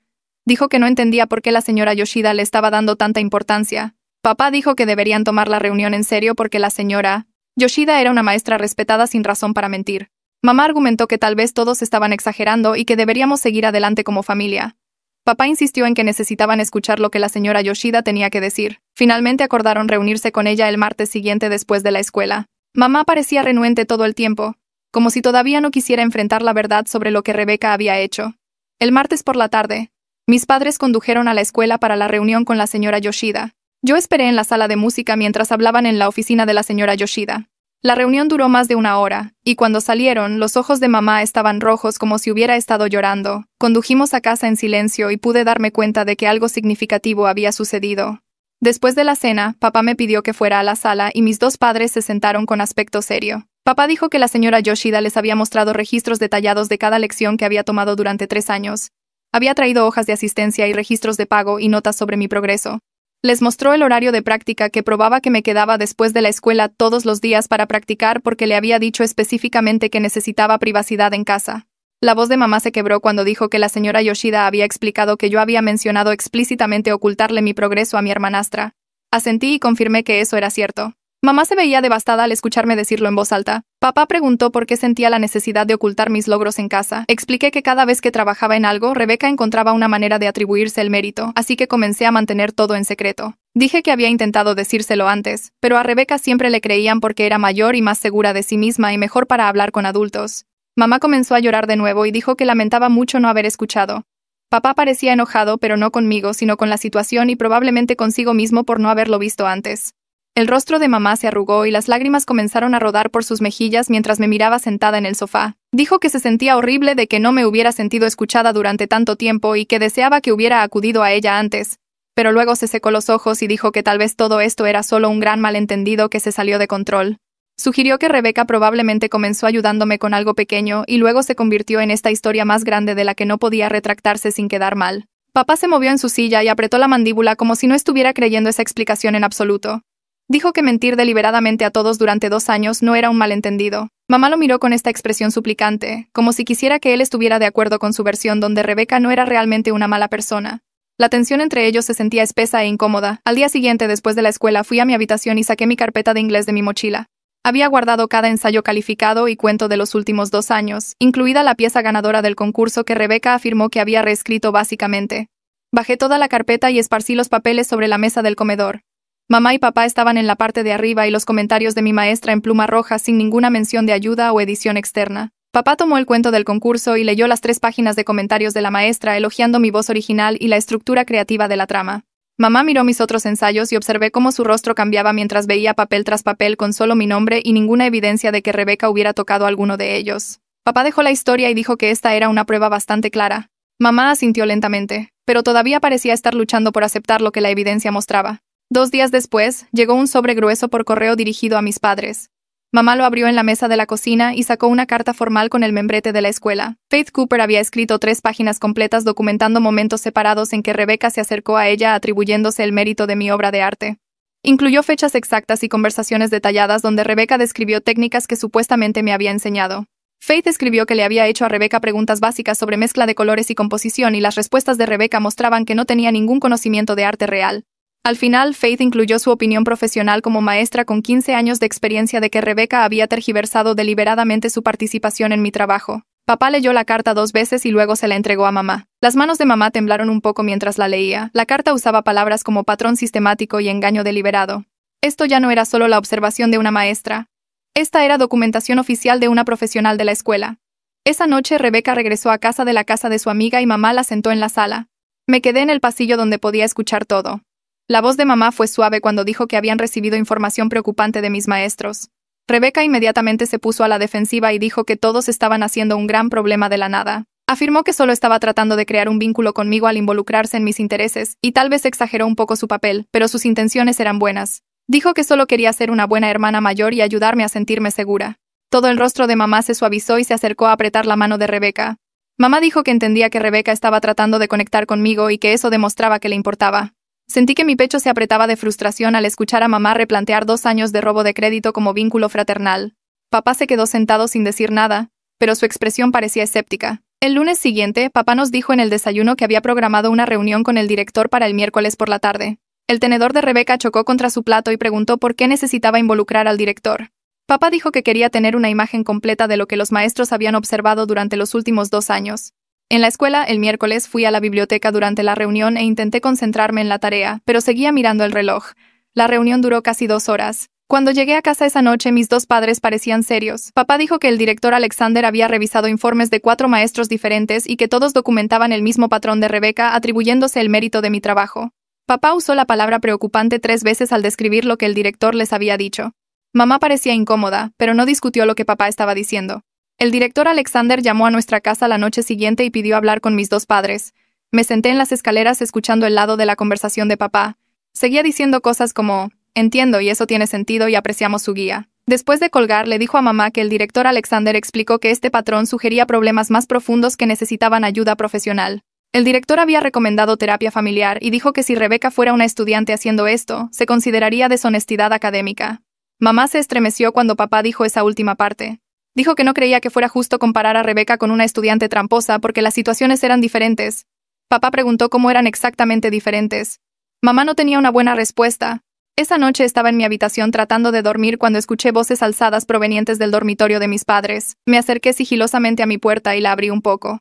Dijo que no entendía por qué la señora Yoshida le estaba dando tanta importancia. Papá dijo que deberían tomar la reunión en serio porque la señora Yoshida era una maestra respetada sin razón para mentir. Mamá argumentó que tal vez todos estaban exagerando y que deberíamos seguir adelante como familia. Papá insistió en que necesitaban escuchar lo que la señora Yoshida tenía que decir. Finalmente acordaron reunirse con ella el martes siguiente después de la escuela. Mamá parecía renuente todo el tiempo, como si todavía no quisiera enfrentar la verdad sobre lo que Rebeca había hecho. El martes por la tarde, mis padres condujeron a la escuela para la reunión con la señora Yoshida. Yo esperé en la sala de música mientras hablaban en la oficina de la señora Yoshida. La reunión duró más de 1 hora, y cuando salieron, los ojos de mamá estaban rojos como si hubiera estado llorando. Condujimos a casa en silencio y pude darme cuenta de que algo significativo había sucedido. Después de la cena, papá me pidió que fuera a la sala y mis dos padres se sentaron con aspecto serio. Papá dijo que la señora Yoshida les había mostrado registros detallados de cada lección que había tomado durante 3 años. Había traído hojas de asistencia y registros de pago y notas sobre mi progreso. Les mostró el horario de práctica que probaba que me quedaba después de la escuela todos los días para practicar porque le había dicho específicamente que necesitaba privacidad en casa. La voz de mamá se quebró cuando dijo que la señora Yoshida había explicado que yo había mencionado explícitamente ocultarle mi progreso a mi hermanastra. Asentí y confirmé que eso era cierto. Mamá se veía devastada al escucharme decirlo en voz alta. Papá preguntó por qué sentía la necesidad de ocultar mis logros en casa. Expliqué que cada vez que trabajaba en algo, Rebeca encontraba una manera de atribuirse el mérito, así que comencé a mantener todo en secreto. Dije que había intentado decírselo antes, pero a Rebeca siempre le creían porque era mayor y más segura de sí misma y mejor para hablar con adultos. Mamá comenzó a llorar de nuevo y dijo que lamentaba mucho no haber escuchado. Papá parecía enojado, pero no conmigo, sino con la situación y probablemente consigo mismo por no haberlo visto antes. El rostro de mamá se arrugó y las lágrimas comenzaron a rodar por sus mejillas mientras me miraba sentada en el sofá. Dijo que se sentía horrible de que no me hubiera sentido escuchada durante tanto tiempo y que deseaba que hubiera acudido a ella antes. Pero luego se secó los ojos y dijo que tal vez todo esto era solo un gran malentendido que se salió de control. Sugirió que Rebeca probablemente comenzó ayudándome con algo pequeño y luego se convirtió en esta historia más grande de la que no podía retractarse sin quedar mal. Papá se movió en su silla y apretó la mandíbula como si no estuviera creyendo esa explicación en absoluto. Dijo que mentir deliberadamente a todos durante 2 años no era un malentendido. Mamá lo miró con esta expresión suplicante, como si quisiera que él estuviera de acuerdo con su versión donde Rebeca no era realmente una mala persona. La tensión entre ellos se sentía espesa e incómoda. Al día siguiente, después de la escuela, fui a mi habitación y saqué mi carpeta de inglés de mi mochila. Había guardado cada ensayo calificado y cuento de los últimos 2 años, incluida la pieza ganadora del concurso que Rebeca afirmó que había reescrito básicamente. Bajé toda la carpeta y esparcí los papeles sobre la mesa del comedor. Mamá y papá estaban en la parte de arriba y los comentarios de mi maestra en pluma roja sin ninguna mención de ayuda o edición externa. Papá tomó el cuento del concurso y leyó las 3 páginas de comentarios de la maestra elogiando mi voz original y la estructura creativa de la trama. Mamá miró mis otros ensayos y observé cómo su rostro cambiaba mientras veía papel tras papel con solo mi nombre y ninguna evidencia de que Rebeca hubiera tocado alguno de ellos. Papá dejó la historia y dijo que esta era una prueba bastante clara. Mamá asintió lentamente, pero todavía parecía estar luchando por aceptar lo que la evidencia mostraba. 2 días después, llegó un sobre grueso por correo dirigido a mis padres. Mamá lo abrió en la mesa de la cocina y sacó una carta formal con el membrete de la escuela. Faith Cooper había escrito 3 páginas completas documentando momentos separados en que Rebeca se acercó a ella atribuyéndose el mérito de mi obra de arte. Incluyó fechas exactas y conversaciones detalladas donde Rebeca describió técnicas que supuestamente me había enseñado. Faith escribió que le había hecho a Rebeca preguntas básicas sobre mezcla de colores y composición y las respuestas de Rebeca mostraban que no tenía ningún conocimiento de arte real. Al final, Faith incluyó su opinión profesional como maestra con 15 años de experiencia de que Rebeca había tergiversado deliberadamente su participación en mi trabajo. Papá leyó la carta 2 veces y luego se la entregó a mamá. Las manos de mamá temblaron un poco mientras la leía. La carta usaba palabras como patrón sistemático y engaño deliberado. Esto ya no era solo la observación de una maestra. Esta era documentación oficial de una profesional de la escuela. Esa noche, Rebeca regresó a casa de su amiga y mamá la sentó en la sala. Me quedé en el pasillo donde podía escuchar todo. La voz de mamá fue suave cuando dijo que habían recibido información preocupante de mis maestros. Rebeca inmediatamente se puso a la defensiva y dijo que todos estaban haciendo un gran problema de la nada. Afirmó que solo estaba tratando de crear un vínculo conmigo al involucrarse en mis intereses, y tal vez exageró un poco su papel, pero sus intenciones eran buenas. Dijo que solo quería ser una buena hermana mayor y ayudarme a sentirme segura. Todo el rostro de mamá se suavizó y se acercó a apretar la mano de Rebeca. Mamá dijo que entendía que Rebeca estaba tratando de conectar conmigo y que eso demostraba que le importaba. Sentí que mi pecho se apretaba de frustración al escuchar a mamá replantear 2 años de robo de crédito como vínculo fraternal. Papá se quedó sentado sin decir nada, pero su expresión parecía escéptica. El lunes siguiente, papá nos dijo en el desayuno que había programado una reunión con el director para el miércoles por la tarde. El tenedor de Rebeca chocó contra su plato y preguntó por qué necesitaba involucrar al director. Papá dijo que quería tener una imagen completa de lo que los maestros habían observado durante los últimos 2 años. En la escuela, el miércoles, fui a la biblioteca durante la reunión e intenté concentrarme en la tarea, pero seguía mirando el reloj. La reunión duró casi 2 horas. Cuando llegué a casa esa noche, mis 2 padres parecían serios. Papá dijo que el director Alexander había revisado informes de 4 maestros diferentes y que todos documentaban el mismo patrón de Rebeca, atribuyéndose el mérito de mi trabajo. Papá usó la palabra preocupante 3 veces al describir lo que el director les había dicho. Mamá parecía incómoda, pero no discutió lo que papá estaba diciendo. El director Alexander llamó a nuestra casa la noche siguiente y pidió hablar con mis dos padres. Me senté en las escaleras escuchando el lado de la conversación de papá. Seguía diciendo cosas como, entiendo y eso tiene sentido y apreciamos su guía. Después de colgar, le dijo a mamá que el director Alexander explicó que este patrón sugería problemas más profundos que necesitaban ayuda profesional. El director había recomendado terapia familiar y dijo que si Rebeca fuera una estudiante haciendo esto, se consideraría deshonestidad académica. Mamá se estremeció cuando papá dijo esa última parte. Dijo que no creía que fuera justo comparar a Rebeca con una estudiante tramposa porque las situaciones eran diferentes. Papá preguntó cómo eran exactamente diferentes. Mamá no tenía una buena respuesta. Esa noche estaba en mi habitación tratando de dormir cuando escuché voces alzadas provenientes del dormitorio de mis padres. Me acerqué sigilosamente a mi puerta y la abrí un poco.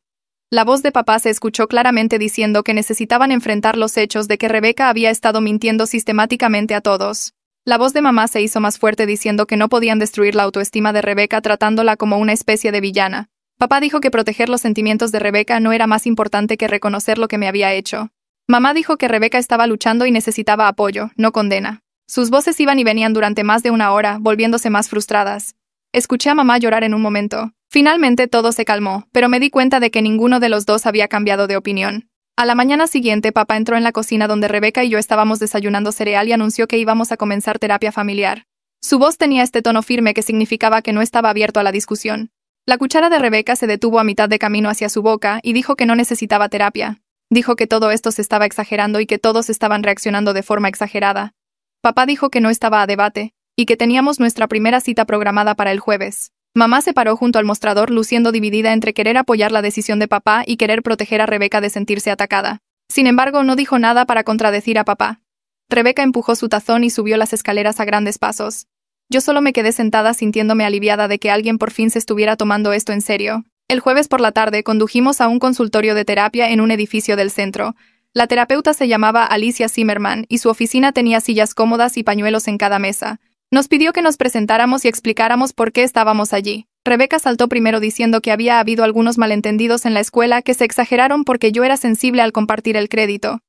La voz de papá se escuchó claramente diciendo que necesitaban enfrentar los hechos de que Rebeca había estado mintiendo sistemáticamente a todos. La voz de mamá se hizo más fuerte diciendo que no podían destruir la autoestima de Rebeca tratándola como una especie de villana. Papá dijo que proteger los sentimientos de Rebeca no era más importante que reconocer lo que me había hecho. Mamá dijo que Rebeca estaba luchando y necesitaba apoyo, no condena. Sus voces iban y venían durante más de una hora, volviéndose más frustradas. Escuché a mamá llorar en un momento. Finalmente todo se calmó, pero me di cuenta de que ninguno de los dos había cambiado de opinión. A la mañana siguiente, papá entró en la cocina donde Rebeca y yo estábamos desayunando cereal y anunció que íbamos a comenzar terapia familiar. Su voz tenía este tono firme que significaba que no estaba abierto a la discusión. La cuchara de Rebeca se detuvo a mitad de camino hacia su boca y dijo que no necesitaba terapia. Dijo que todo esto se estaba exagerando y que todos estaban reaccionando de forma exagerada. Papá dijo que no estaba a debate, y que teníamos nuestra primera cita programada para el jueves. Mamá se paró junto al mostrador luciendo dividida entre querer apoyar la decisión de papá y querer proteger a Rebeca de sentirse atacada. Sin embargo, no dijo nada para contradecir a papá. Rebeca empujó su tazón y subió las escaleras a grandes pasos. Yo solo me quedé sentada sintiéndome aliviada de que alguien por fin se estuviera tomando esto en serio. El jueves por la tarde condujimos a un consultorio de terapia en un edificio del centro. La terapeuta se llamaba Alicia Zimmerman y su oficina tenía sillas cómodas y pañuelos en cada mesa. Nos pidió que nos presentáramos y explicáramos por qué estábamos allí. Rebeca saltó primero diciendo que había habido algunos malentendidos en la escuela que se exageraron porque yo era sensible al compartir el crédito.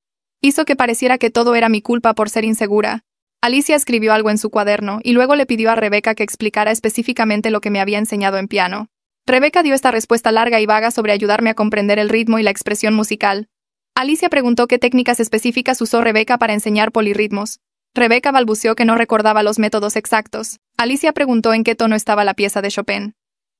Hizo que pareciera que todo era mi culpa por ser insegura. Alicia escribió algo en su cuaderno y luego le pidió a Rebeca que explicara específicamente lo que me había enseñado en piano. Rebeca dio esta respuesta larga y vaga sobre ayudarme a comprender el ritmo y la expresión musical. Alicia preguntó qué técnicas específicas usó Rebeca para enseñar polirritmos. Rebeca balbuceó que no recordaba los métodos exactos. Alicia preguntó en qué tono estaba la pieza de Chopin.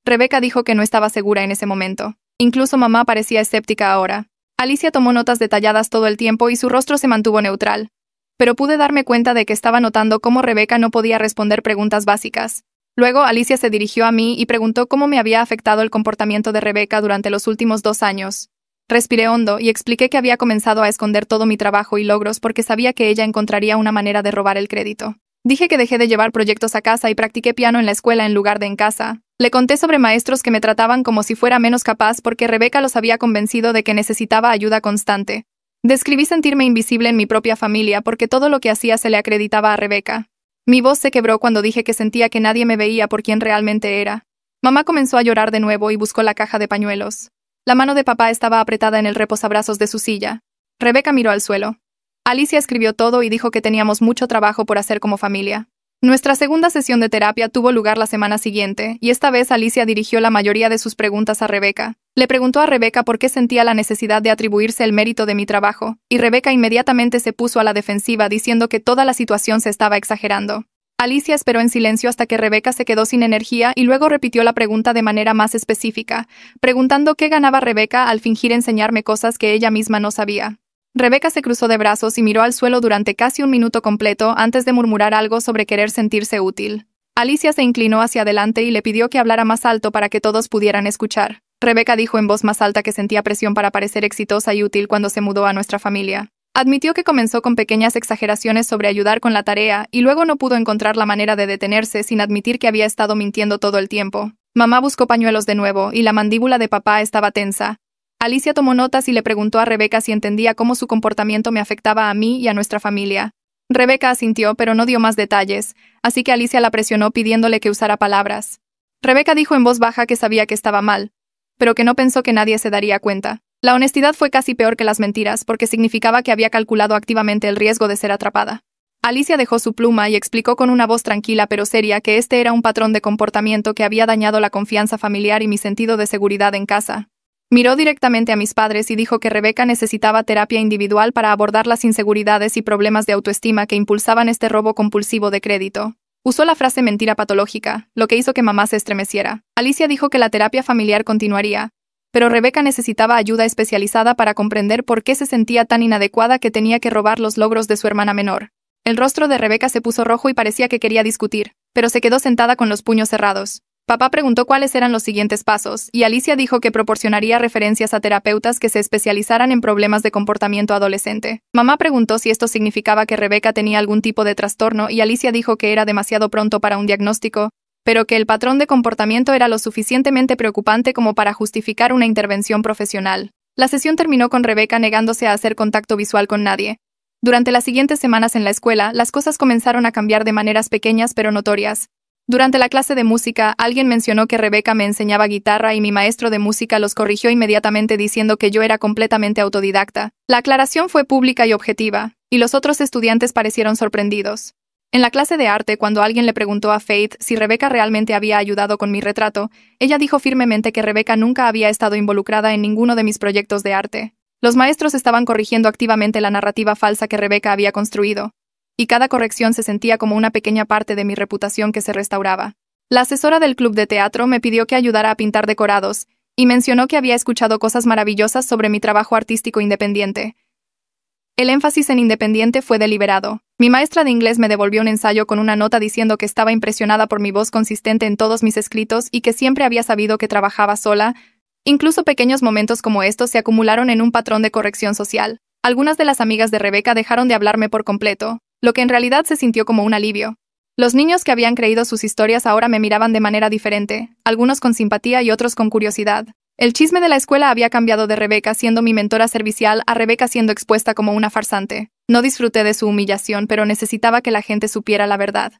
Rebeca dijo que no estaba segura en ese momento. Incluso mamá parecía escéptica ahora. Alicia tomó notas detalladas todo el tiempo y su rostro se mantuvo neutral. Pero pude darme cuenta de que estaba notando cómo Rebeca no podía responder preguntas básicas. Luego Alicia se dirigió a mí y preguntó cómo me había afectado el comportamiento de Rebeca durante los últimos 2 años. Respiré hondo y expliqué que había comenzado a esconder todo mi trabajo y logros porque sabía que ella encontraría una manera de robar el crédito. Dije que dejé de llevar proyectos a casa y practiqué piano en la escuela en lugar de en casa. Le conté sobre maestros que me trataban como si fuera menos capaz porque Rebeca los había convencido de que necesitaba ayuda constante. Describí sentirme invisible en mi propia familia porque todo lo que hacía se le acreditaba a Rebeca. Mi voz se quebró cuando dije que sentía que nadie me veía por quien realmente era. Mamá comenzó a llorar de nuevo y buscó la caja de pañuelos. La mano de papá estaba apretada en el reposabrazos de su silla. Rebeca miró al suelo. Alicia escribió todo y dijo que teníamos mucho trabajo por hacer como familia. Nuestra segunda sesión de terapia tuvo lugar la semana siguiente, y esta vez Alicia dirigió la mayoría de sus preguntas a Rebeca. Le preguntó a Rebeca por qué sentía la necesidad de atribuirse el mérito de mi trabajo, y Rebeca inmediatamente se puso a la defensiva diciendo que toda la situación se estaba exagerando. Alicia esperó en silencio hasta que Rebeca se quedó sin energía y luego repitió la pregunta de manera más específica, preguntando qué ganaba Rebeca al fingir enseñarme cosas que ella misma no sabía. Rebeca se cruzó de brazos y miró al suelo durante casi 1 minuto completo antes de murmurar algo sobre querer sentirse útil. Alicia se inclinó hacia adelante y le pidió que hablara más alto para que todos pudieran escuchar. Rebeca dijo en voz más alta que sentía presión para parecer exitosa y útil cuando se mudó a nuestra familia. Admitió que comenzó con pequeñas exageraciones sobre ayudar con la tarea y luego no pudo encontrar la manera de detenerse sin admitir que había estado mintiendo todo el tiempo. Mamá buscó pañuelos de nuevo y la mandíbula de papá estaba tensa. Alicia tomó notas y le preguntó a Rebeca si entendía cómo su comportamiento me afectaba a mí y a nuestra familia. Rebeca asintió, pero no dio más detalles, así que Alicia la presionó pidiéndole que usara palabras. Rebeca dijo en voz baja que sabía que estaba mal, pero que no pensó que nadie se daría cuenta. La honestidad fue casi peor que las mentiras, porque significaba que había calculado activamente el riesgo de ser atrapada. Alicia dejó su pluma y explicó con una voz tranquila pero seria que este era un patrón de comportamiento que había dañado la confianza familiar y mi sentido de seguridad en casa. Miró directamente a mis padres y dijo que Rebeca necesitaba terapia individual para abordar las inseguridades y problemas de autoestima que impulsaban este robo compulsivo de crédito. Usó la frase mentira patológica, lo que hizo que mamá se estremeciera. Alicia dijo que la terapia familiar continuaría, pero Rebeca necesitaba ayuda especializada para comprender por qué se sentía tan inadecuada que tenía que robar los logros de su hermana menor. El rostro de Rebeca se puso rojo y parecía que quería discutir, pero se quedó sentada con los puños cerrados. Papá preguntó cuáles eran los siguientes pasos, y Alicia dijo que proporcionaría referencias a terapeutas que se especializaran en problemas de comportamiento adolescente. Mamá preguntó si esto significaba que Rebeca tenía algún tipo de trastorno y Alicia dijo que era demasiado pronto para un diagnóstico, pero que el patrón de comportamiento era lo suficientemente preocupante como para justificar una intervención profesional. La sesión terminó con Rebeca negándose a hacer contacto visual con nadie. Durante las siguientes semanas en la escuela, las cosas comenzaron a cambiar de maneras pequeñas pero notorias. Durante la clase de música, alguien mencionó que Rebeca me enseñaba guitarra y mi maestro de música los corrigió inmediatamente diciendo que yo era completamente autodidacta. La aclaración fue pública y objetiva, y los otros estudiantes parecieron sorprendidos. En la clase de arte, cuando alguien le preguntó a Faith si Rebeca realmente había ayudado con mi retrato, ella dijo firmemente que Rebeca nunca había estado involucrada en ninguno de mis proyectos de arte. Los maestros estaban corrigiendo activamente la narrativa falsa que Rebeca había construido, y cada corrección se sentía como una pequeña parte de mi reputación que se restauraba. La asesora del club de teatro me pidió que ayudara a pintar decorados, y mencionó que había escuchado cosas maravillosas sobre mi trabajo artístico independiente. El énfasis en independiente fue deliberado. Mi maestra de inglés me devolvió un ensayo con una nota diciendo que estaba impresionada por mi voz consistente en todos mis escritos y que siempre había sabido que trabajaba sola. Incluso pequeños momentos como estos se acumularon en un patrón de corrección social. Algunas de las amigas de Rebeca dejaron de hablarme por completo, lo que en realidad se sintió como un alivio. Los niños que habían creído sus historias ahora me miraban de manera diferente, algunos con simpatía y otros con curiosidad. El chisme de la escuela había cambiado de Rebeca siendo mi mentora servicial a Rebeca siendo expuesta como una farsante. No disfruté de su humillación, pero necesitaba que la gente supiera la verdad.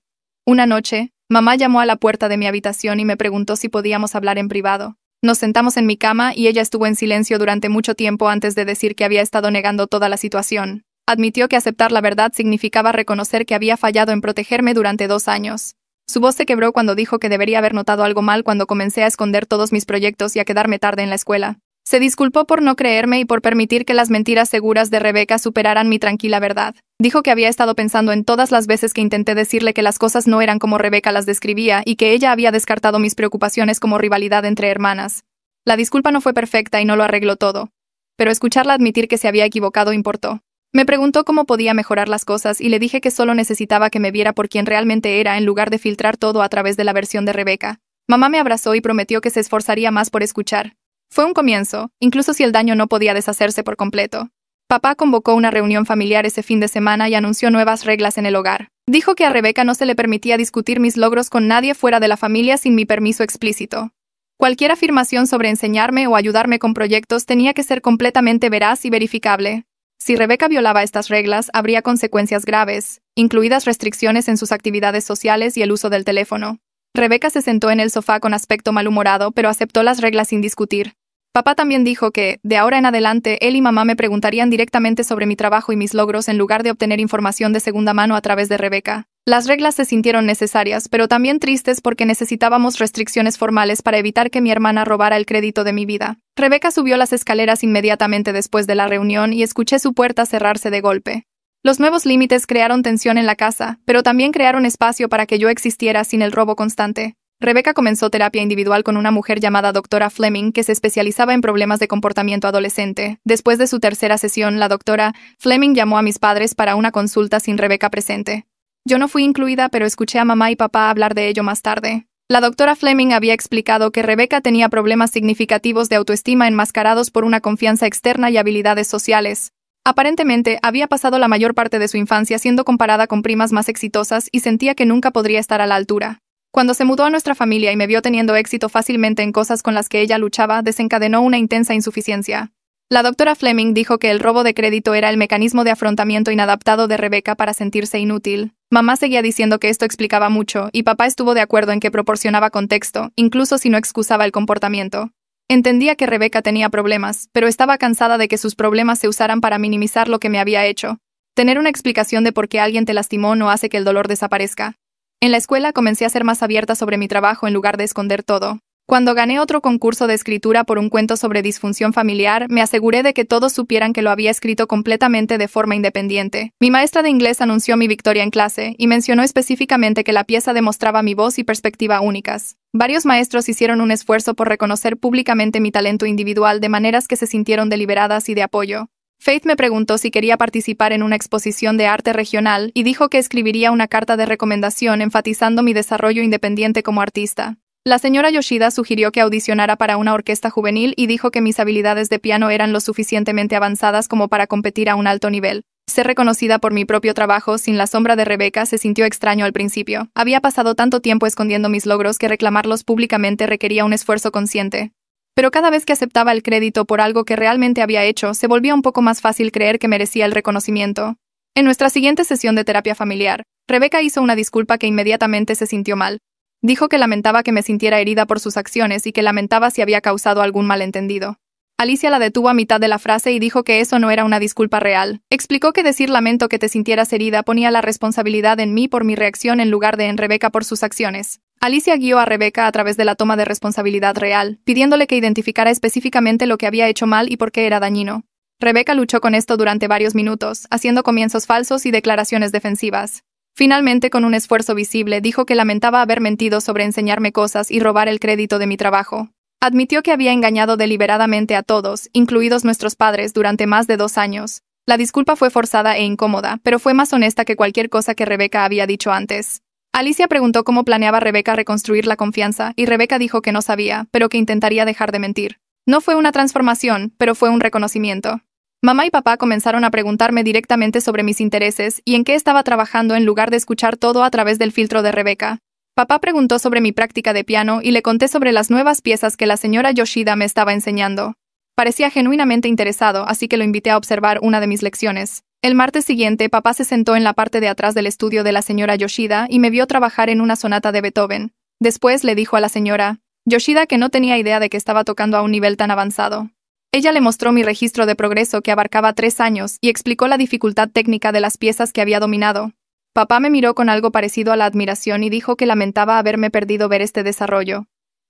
Una noche, mamá llamó a la puerta de mi habitación y me preguntó si podíamos hablar en privado. Nos sentamos en mi cama y ella estuvo en silencio durante mucho tiempo antes de decir que había estado negando toda la situación. Admitió que aceptar la verdad significaba reconocer que había fallado en protegerme durante 2 años. Su voz se quebró cuando dijo que debería haber notado algo mal cuando comencé a esconder todos mis proyectos y a quedarme tarde en la escuela. Se disculpó por no creerme y por permitir que las mentiras seguras de Rebeca superaran mi tranquila verdad. Dijo que había estado pensando en todas las veces que intenté decirle que las cosas no eran como Rebeca las describía y que ella había descartado mis preocupaciones como rivalidad entre hermanas. La disculpa no fue perfecta y no lo arregló todo, pero escucharla admitir que se había equivocado importó. Me preguntó cómo podía mejorar las cosas y le dije que solo necesitaba que me viera por quien realmente era en lugar de filtrar todo a través de la versión de Rebeca. Mamá me abrazó y prometió que se esforzaría más por escuchar. Fue un comienzo, incluso si el daño no podía deshacerse por completo. Papá convocó una reunión familiar ese fin de semana y anunció nuevas reglas en el hogar. Dijo que a Rebeca no se le permitía discutir mis logros con nadie fuera de la familia sin mi permiso explícito. Cualquier afirmación sobre enseñarme o ayudarme con proyectos tenía que ser completamente veraz y verificable. Si Rebeca violaba estas reglas, habría consecuencias graves, incluidas restricciones en sus actividades sociales y el uso del teléfono. Rebeca se sentó en el sofá con aspecto malhumorado, pero aceptó las reglas sin discutir. Papá también dijo que, de ahora en adelante, él y mamá me preguntarían directamente sobre mi trabajo y mis logros en lugar de obtener información de segunda mano a través de Rebeca. Las reglas se sintieron necesarias, pero también tristes porque necesitábamos restricciones formales para evitar que mi hermana robara el crédito de mi vida. Rebeca subió las escaleras inmediatamente después de la reunión y escuché su puerta cerrarse de golpe. Los nuevos límites crearon tensión en la casa, pero también crearon espacio para que yo existiera sin el robo constante. Rebeca comenzó terapia individual con una mujer llamada Dra. Fleming que se especializaba en problemas de comportamiento adolescente. Después de su tercera sesión, la Dra. Fleming llamó a mis padres para una consulta sin Rebeca presente. Yo no fui incluida, pero escuché a mamá y papá hablar de ello más tarde. La Dra. Fleming había explicado que Rebeca tenía problemas significativos de autoestima enmascarados por una confianza externa y habilidades sociales. Aparentemente, había pasado la mayor parte de su infancia siendo comparada con primas más exitosas y sentía que nunca podría estar a la altura. Cuando se mudó a nuestra familia y me vio teniendo éxito fácilmente en cosas con las que ella luchaba, desencadenó una intensa insuficiencia. La Dra. Fleming dijo que el robo de crédito era el mecanismo de afrontamiento inadaptado de Rebeca para sentirse inútil. Mamá seguía diciendo que esto explicaba mucho, y papá estuvo de acuerdo en que proporcionaba contexto, incluso si no excusaba el comportamiento. Entendía que Rebeca tenía problemas, pero estaba cansada de que sus problemas se usaran para minimizar lo que me había hecho. Tener una explicación de por qué alguien te lastimó no hace que el dolor desaparezca. En la escuela comencé a ser más abierta sobre mi trabajo en lugar de esconder todo. Cuando gané otro concurso de escritura por un cuento sobre disfunción familiar, me aseguré de que todos supieran que lo había escrito completamente de forma independiente. Mi maestra de inglés anunció mi victoria en clase y mencionó específicamente que la pieza demostraba mi voz y perspectiva únicas. Varios maestros hicieron un esfuerzo por reconocer públicamente mi talento individual de maneras que se sintieron deliberadas y de apoyo. Faith me preguntó si quería participar en una exposición de arte regional y dijo que escribiría una carta de recomendación enfatizando mi desarrollo independiente como artista. La señora Yoshida sugirió que audicionara para una orquesta juvenil y dijo que mis habilidades de piano eran lo suficientemente avanzadas como para competir a un alto nivel. Ser reconocida por mi propio trabajo sin la sombra de Rebecca se sintió extraño al principio. Había pasado tanto tiempo escondiendo mis logros que reclamarlos públicamente requería un esfuerzo consciente. Pero cada vez que aceptaba el crédito por algo que realmente había hecho, se volvía un poco más fácil creer que merecía el reconocimiento. En nuestra siguiente sesión de terapia familiar, Rebecca hizo una disculpa que inmediatamente se sintió mal. Dijo que lamentaba que me sintiera herida por sus acciones y que lamentaba si había causado algún malentendido. Alicia la detuvo a mitad de la frase y dijo que eso no era una disculpa real. Explicó que decir lamento que te sintieras herida ponía la responsabilidad en mí por mi reacción en lugar de en Rebecca por sus acciones. Alicia guió a Rebecca a través de la toma de responsabilidad real, pidiéndole que identificara específicamente lo que había hecho mal y por qué era dañino. Rebecca luchó con esto durante varios minutos, haciendo comienzos falsos y declaraciones defensivas. Finalmente, con un esfuerzo visible, dijo que lamentaba haber mentido sobre enseñarme cosas y robar el crédito de mi trabajo. Admitió que había engañado deliberadamente a todos, incluidos nuestros padres, durante más de 2 años. La disculpa fue forzada e incómoda, pero fue más honesta que cualquier cosa que Rebecca había dicho antes. Alicia preguntó cómo planeaba Rebecca reconstruir la confianza, y Rebecca dijo que no sabía, pero que intentaría dejar de mentir. No fue una transformación, pero fue un reconocimiento. Mamá y papá comenzaron a preguntarme directamente sobre mis intereses y en qué estaba trabajando en lugar de escuchar todo a través del filtro de Rebecca. Papá preguntó sobre mi práctica de piano y le conté sobre las nuevas piezas que la señora Yoshida me estaba enseñando. Parecía genuinamente interesado, así que lo invité a observar una de mis lecciones. El martes siguiente, papá se sentó en la parte de atrás del estudio de la señora Yoshida y me vio trabajar en una sonata de Beethoven. Después le dijo a la señora Yoshida que no tenía idea de que estaba tocando a un nivel tan avanzado. Ella le mostró mi registro de progreso que abarcaba 3 años y explicó la dificultad técnica de las piezas que había dominado. Papá me miró con algo parecido a la admiración y dijo que lamentaba haberme perdido ver este desarrollo.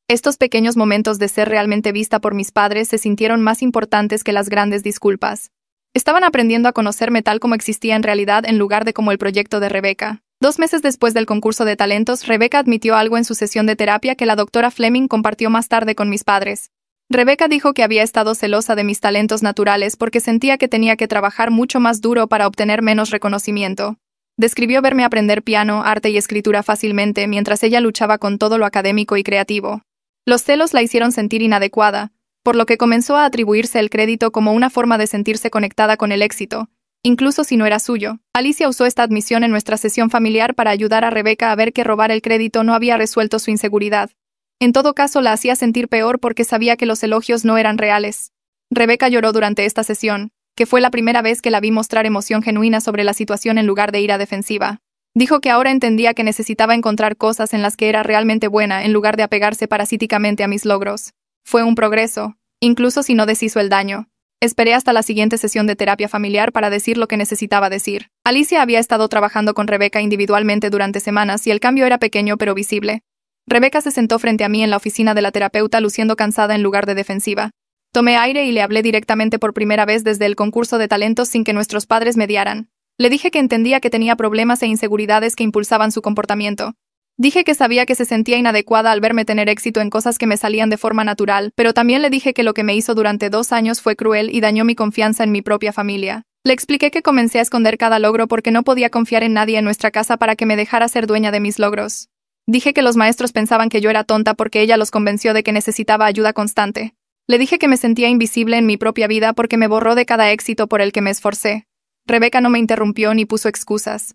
Estos pequeños momentos de ser realmente vista por mis padres se sintieron más importantes que las grandes disculpas. Estaban aprendiendo a conocerme tal como existía en realidad en lugar de como el proyecto de Rebecca. 2 meses después del concurso de talentos, Rebecca admitió algo en su sesión de terapia que la doctora Fleming compartió más tarde con mis padres. Rebecca dijo que había estado celosa de mis talentos naturales porque sentía que tenía que trabajar mucho más duro para obtener menos reconocimiento. Describió verme aprender piano, arte y escritura fácilmente mientras ella luchaba con todo lo académico y creativo. Los celos la hicieron sentir inadecuada, por lo que comenzó a atribuirse el crédito como una forma de sentirse conectada con el éxito, incluso si no era suyo. Alicia usó esta admisión en nuestra sesión familiar para ayudar a Rebecca a ver que robar el crédito no había resuelto su inseguridad. En todo caso, la hacía sentir peor porque sabía que los elogios no eran reales. Rebecca lloró durante esta sesión, que fue la primera vez que la vi mostrar emoción genuina sobre la situación en lugar de ira defensiva. Dijo que ahora entendía que necesitaba encontrar cosas en las que era realmente buena en lugar de apegarse parasíticamente a mis logros. Fue un progreso, incluso si no deshizo el daño. Esperé hasta la siguiente sesión de terapia familiar para decir lo que necesitaba decir. Alicia había estado trabajando con Rebecca individualmente durante semanas y el cambio era pequeño pero visible. Rebecca se sentó frente a mí en la oficina de la terapeuta luciendo cansada en lugar de defensiva. Tomé aire y le hablé directamente por primera vez desde el concurso de talentos sin que nuestros padres mediaran. Le dije que entendía que tenía problemas e inseguridades que impulsaban su comportamiento. Dije que sabía que se sentía inadecuada al verme tener éxito en cosas que me salían de forma natural, pero también le dije que lo que me hizo durante 2 años fue cruel y dañó mi confianza en mi propia familia. Le expliqué que comencé a esconder cada logro porque no podía confiar en nadie en nuestra casa para que me dejara ser dueña de mis logros. Dije que los maestros pensaban que yo era tonta porque ella los convenció de que necesitaba ayuda constante. Le dije que me sentía invisible en mi propia vida porque me borró de cada éxito por el que me esforcé. Rebecca no me interrumpió ni puso excusas.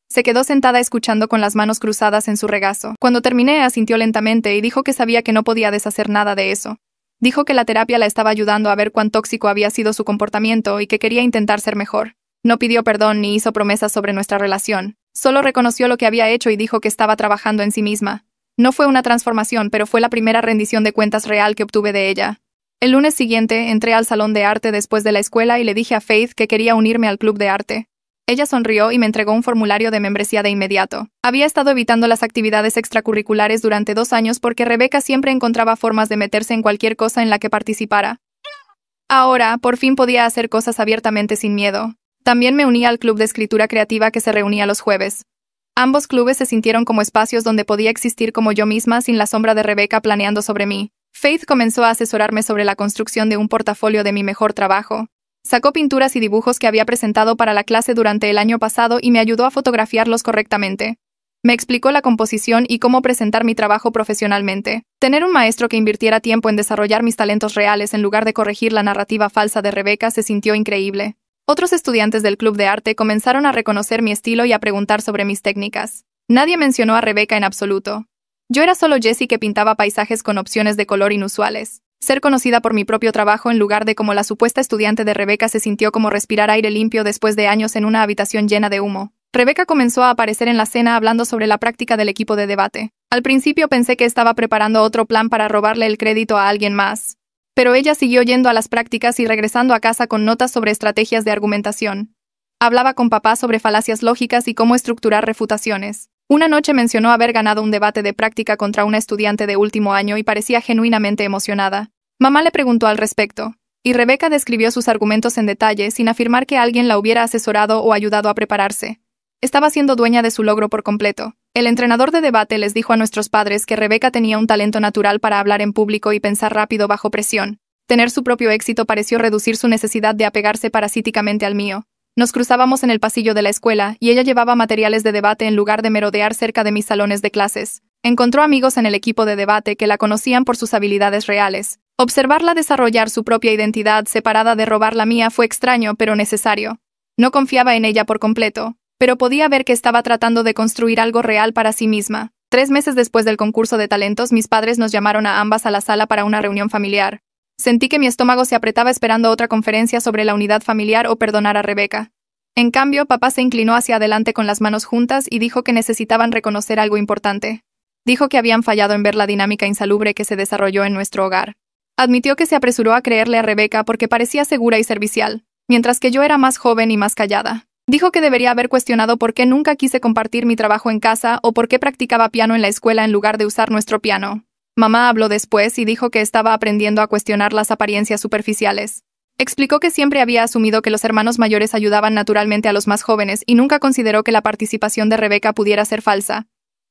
Se quedó sentada escuchando con las manos cruzadas en su regazo. Cuando terminé, asintió lentamente y dijo que sabía que no podía deshacer nada de eso. Dijo que la terapia la estaba ayudando a ver cuán tóxico había sido su comportamiento y que quería intentar ser mejor. No pidió perdón ni hizo promesas sobre nuestra relación. Solo reconoció lo que había hecho y dijo que estaba trabajando en sí misma. No fue una transformación, pero fue la primera rendición de cuentas real que obtuve de ella. El lunes siguiente, entré al salón de arte después de la escuela y le dije a Faith que quería unirme al club de arte. Ella sonrió y me entregó un formulario de membresía de inmediato. Había estado evitando las actividades extracurriculares durante 2 años porque Rebeca siempre encontraba formas de meterse en cualquier cosa en la que participara. Ahora, por fin podía hacer cosas abiertamente sin miedo. También me uní al club de escritura creativa que se reunía los jueves. Ambos clubes se sintieron como espacios donde podía existir como yo misma sin la sombra de Rebeca planeando sobre mí. Faith comenzó a asesorarme sobre la construcción de un portafolio de mi mejor trabajo. Sacó pinturas y dibujos que había presentado para la clase durante el año pasado y me ayudó a fotografiarlos correctamente. Me explicó la composición y cómo presentar mi trabajo profesionalmente. Tener un maestro que invirtiera tiempo en desarrollar mis talentos reales en lugar de corregir la narrativa falsa de Rebeca se sintió increíble. Otros estudiantes del club de arte comenzaron a reconocer mi estilo y a preguntar sobre mis técnicas. Nadie mencionó a Rebeca en absoluto. Yo era solo Jessie que pintaba paisajes con opciones de color inusuales. Ser conocida por mi propio trabajo en lugar de como la supuesta estudiante de Rebeca se sintió como respirar aire limpio después de años en una habitación llena de humo. Rebeca comenzó a aparecer en la cena hablando sobre la práctica del equipo de debate. Al principio pensé que estaba preparando otro plan para robarle el crédito a alguien más. Pero ella siguió yendo a las prácticas y regresando a casa con notas sobre estrategias de argumentación. Hablaba con papá sobre falacias lógicas y cómo estructurar refutaciones. Una noche mencionó haber ganado un debate de práctica contra una estudiante de último año y parecía genuinamente emocionada. Mamá le preguntó al respecto, y Rebeca describió sus argumentos en detalle sin afirmar que alguien la hubiera asesorado o ayudado a prepararse. Estaba siendo dueña de su logro por completo. El entrenador de debate les dijo a nuestros padres que Rebeca tenía un talento natural para hablar en público y pensar rápido bajo presión. Tener su propio éxito pareció reducir su necesidad de apegarse parasíticamente al mío. Nos cruzábamos en el pasillo de la escuela y ella llevaba materiales de debate en lugar de merodear cerca de mis salones de clases. Encontró amigos en el equipo de debate que la conocían por sus habilidades reales. Observarla desarrollar su propia identidad separada de robar la mía fue extraño pero necesario. No confiaba en ella por completo, pero podía ver que estaba tratando de construir algo real para sí misma. 3 meses después del concurso de talentos, mis padres nos llamaron a ambas a la sala para una reunión familiar. Sentí que mi estómago se apretaba esperando otra conferencia sobre la unidad familiar o perdonar a Rebeca. En cambio, papá se inclinó hacia adelante con las manos juntas y dijo que necesitaban reconocer algo importante. Dijo que habían fallado en ver la dinámica insalubre que se desarrolló en nuestro hogar. Admitió que se apresuró a creerle a Rebeca porque parecía segura y servicial, mientras que yo era más joven y más callada. Dijo que debería haber cuestionado por qué nunca quise compartir mi trabajo en casa o por qué practicaba piano en la escuela en lugar de usar nuestro piano. Mamá habló después y dijo que estaba aprendiendo a cuestionar las apariencias superficiales. Explicó que siempre había asumido que los hermanos mayores ayudaban naturalmente a los más jóvenes y nunca consideró que la participación de Rebeca pudiera ser falsa.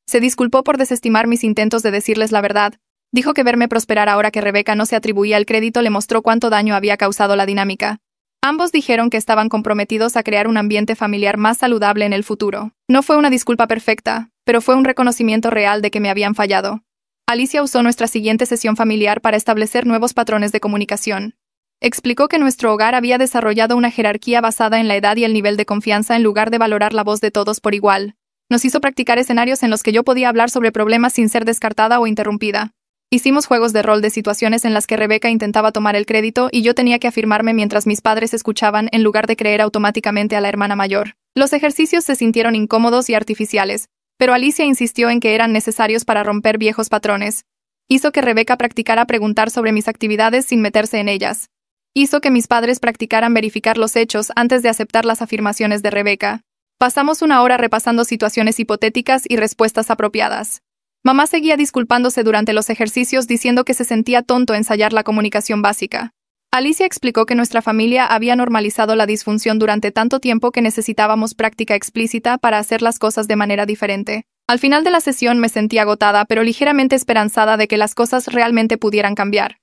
Se disculpó por desestimar mis intentos de decirles la verdad. Dijo que verme prosperar ahora que Rebeca no se atribuía el crédito le mostró cuánto daño había causado la dinámica. Ambos dijeron que estaban comprometidos a crear un ambiente familiar más saludable en el futuro. No fue una disculpa perfecta, pero fue un reconocimiento real de que me habían fallado. Alicia usó nuestra siguiente sesión familiar para establecer nuevos patrones de comunicación. Explicó que nuestro hogar había desarrollado una jerarquía basada en la edad y el nivel de confianza en lugar de valorar la voz de todos por igual. Nos hizo practicar escenarios en los que yo podía hablar sobre problemas sin ser descartada o interrumpida. Hicimos juegos de rol de situaciones en las que Rebeca intentaba tomar el crédito y yo tenía que afirmarme mientras mis padres escuchaban en lugar de creer automáticamente a la hermana mayor. Los ejercicios se sintieron incómodos y artificiales, pero Alicia insistió en que eran necesarios para romper viejos patrones. Hizo que Rebeca practicara preguntar sobre mis actividades sin meterse en ellas. Hizo que mis padres practicaran verificar los hechos antes de aceptar las afirmaciones de Rebeca. Pasamos 1 hora repasando situaciones hipotéticas y respuestas apropiadas. Mamá seguía disculpándose durante los ejercicios diciendo que se sentía tonto ensayar la comunicación básica. Alicia explicó que nuestra familia había normalizado la disfunción durante tanto tiempo que necesitábamos práctica explícita para hacer las cosas de manera diferente. Al final de la sesión me sentí agotada pero ligeramente esperanzada de que las cosas realmente pudieran cambiar.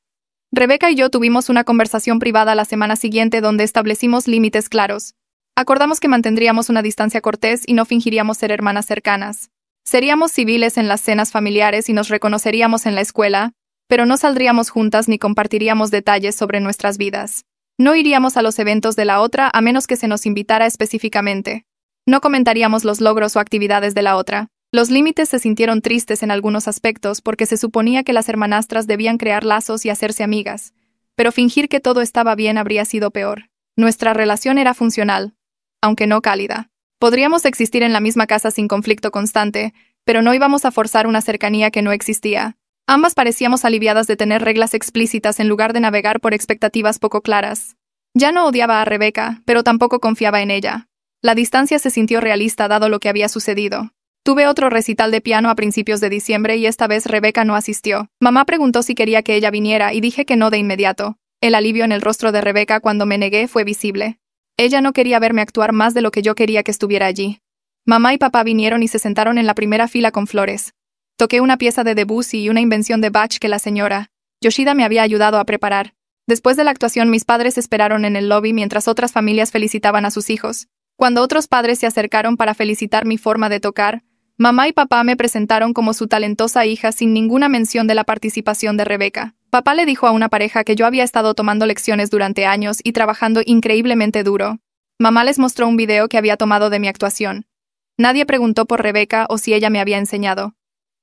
Rebeca y yo tuvimos una conversación privada la semana siguiente donde establecimos límites claros. Acordamos que mantendríamos una distancia cortés y no fingiríamos ser hermanas cercanas. Seríamos civiles en las cenas familiares y nos reconoceríamos en la escuela, pero no saldríamos juntas ni compartiríamos detalles sobre nuestras vidas. No iríamos a los eventos de la otra a menos que se nos invitara específicamente. No comentaríamos los logros o actividades de la otra. Los límites se sintieron tristes en algunos aspectos porque se suponía que las hermanastras debían crear lazos y hacerse amigas, pero fingir que todo estaba bien habría sido peor. Nuestra relación era funcional, aunque no cálida. Podríamos existir en la misma casa sin conflicto constante, pero no íbamos a forzar una cercanía que no existía. Ambas parecíamos aliviadas de tener reglas explícitas en lugar de navegar por expectativas poco claras. Ya no odiaba a Rebeca, pero tampoco confiaba en ella. La distancia se sintió realista dado lo que había sucedido. Tuve otro recital de piano a principios de diciembre y esta vez Rebeca no asistió. Mamá preguntó si quería que ella viniera y dije que no de inmediato. El alivio en el rostro de Rebeca cuando me negué fue visible. Ella no quería verme actuar más de lo que yo quería que estuviera allí. Mamá y papá vinieron y se sentaron en la primera fila con flores. Toqué una pieza de Debussy y una invención de Bach que la señora Yoshida me había ayudado a preparar. Después de la actuación, mis padres esperaron en el lobby mientras otras familias felicitaban a sus hijos. Cuando otros padres se acercaron para felicitar mi forma de tocar, mamá y papá me presentaron como su talentosa hija sin ninguna mención de la participación de Rebeca. Papá le dijo a una pareja que yo había estado tomando lecciones durante años y trabajando increíblemente duro. Mamá les mostró un video que había tomado de mi actuación. Nadie preguntó por Rebeca o si ella me había enseñado.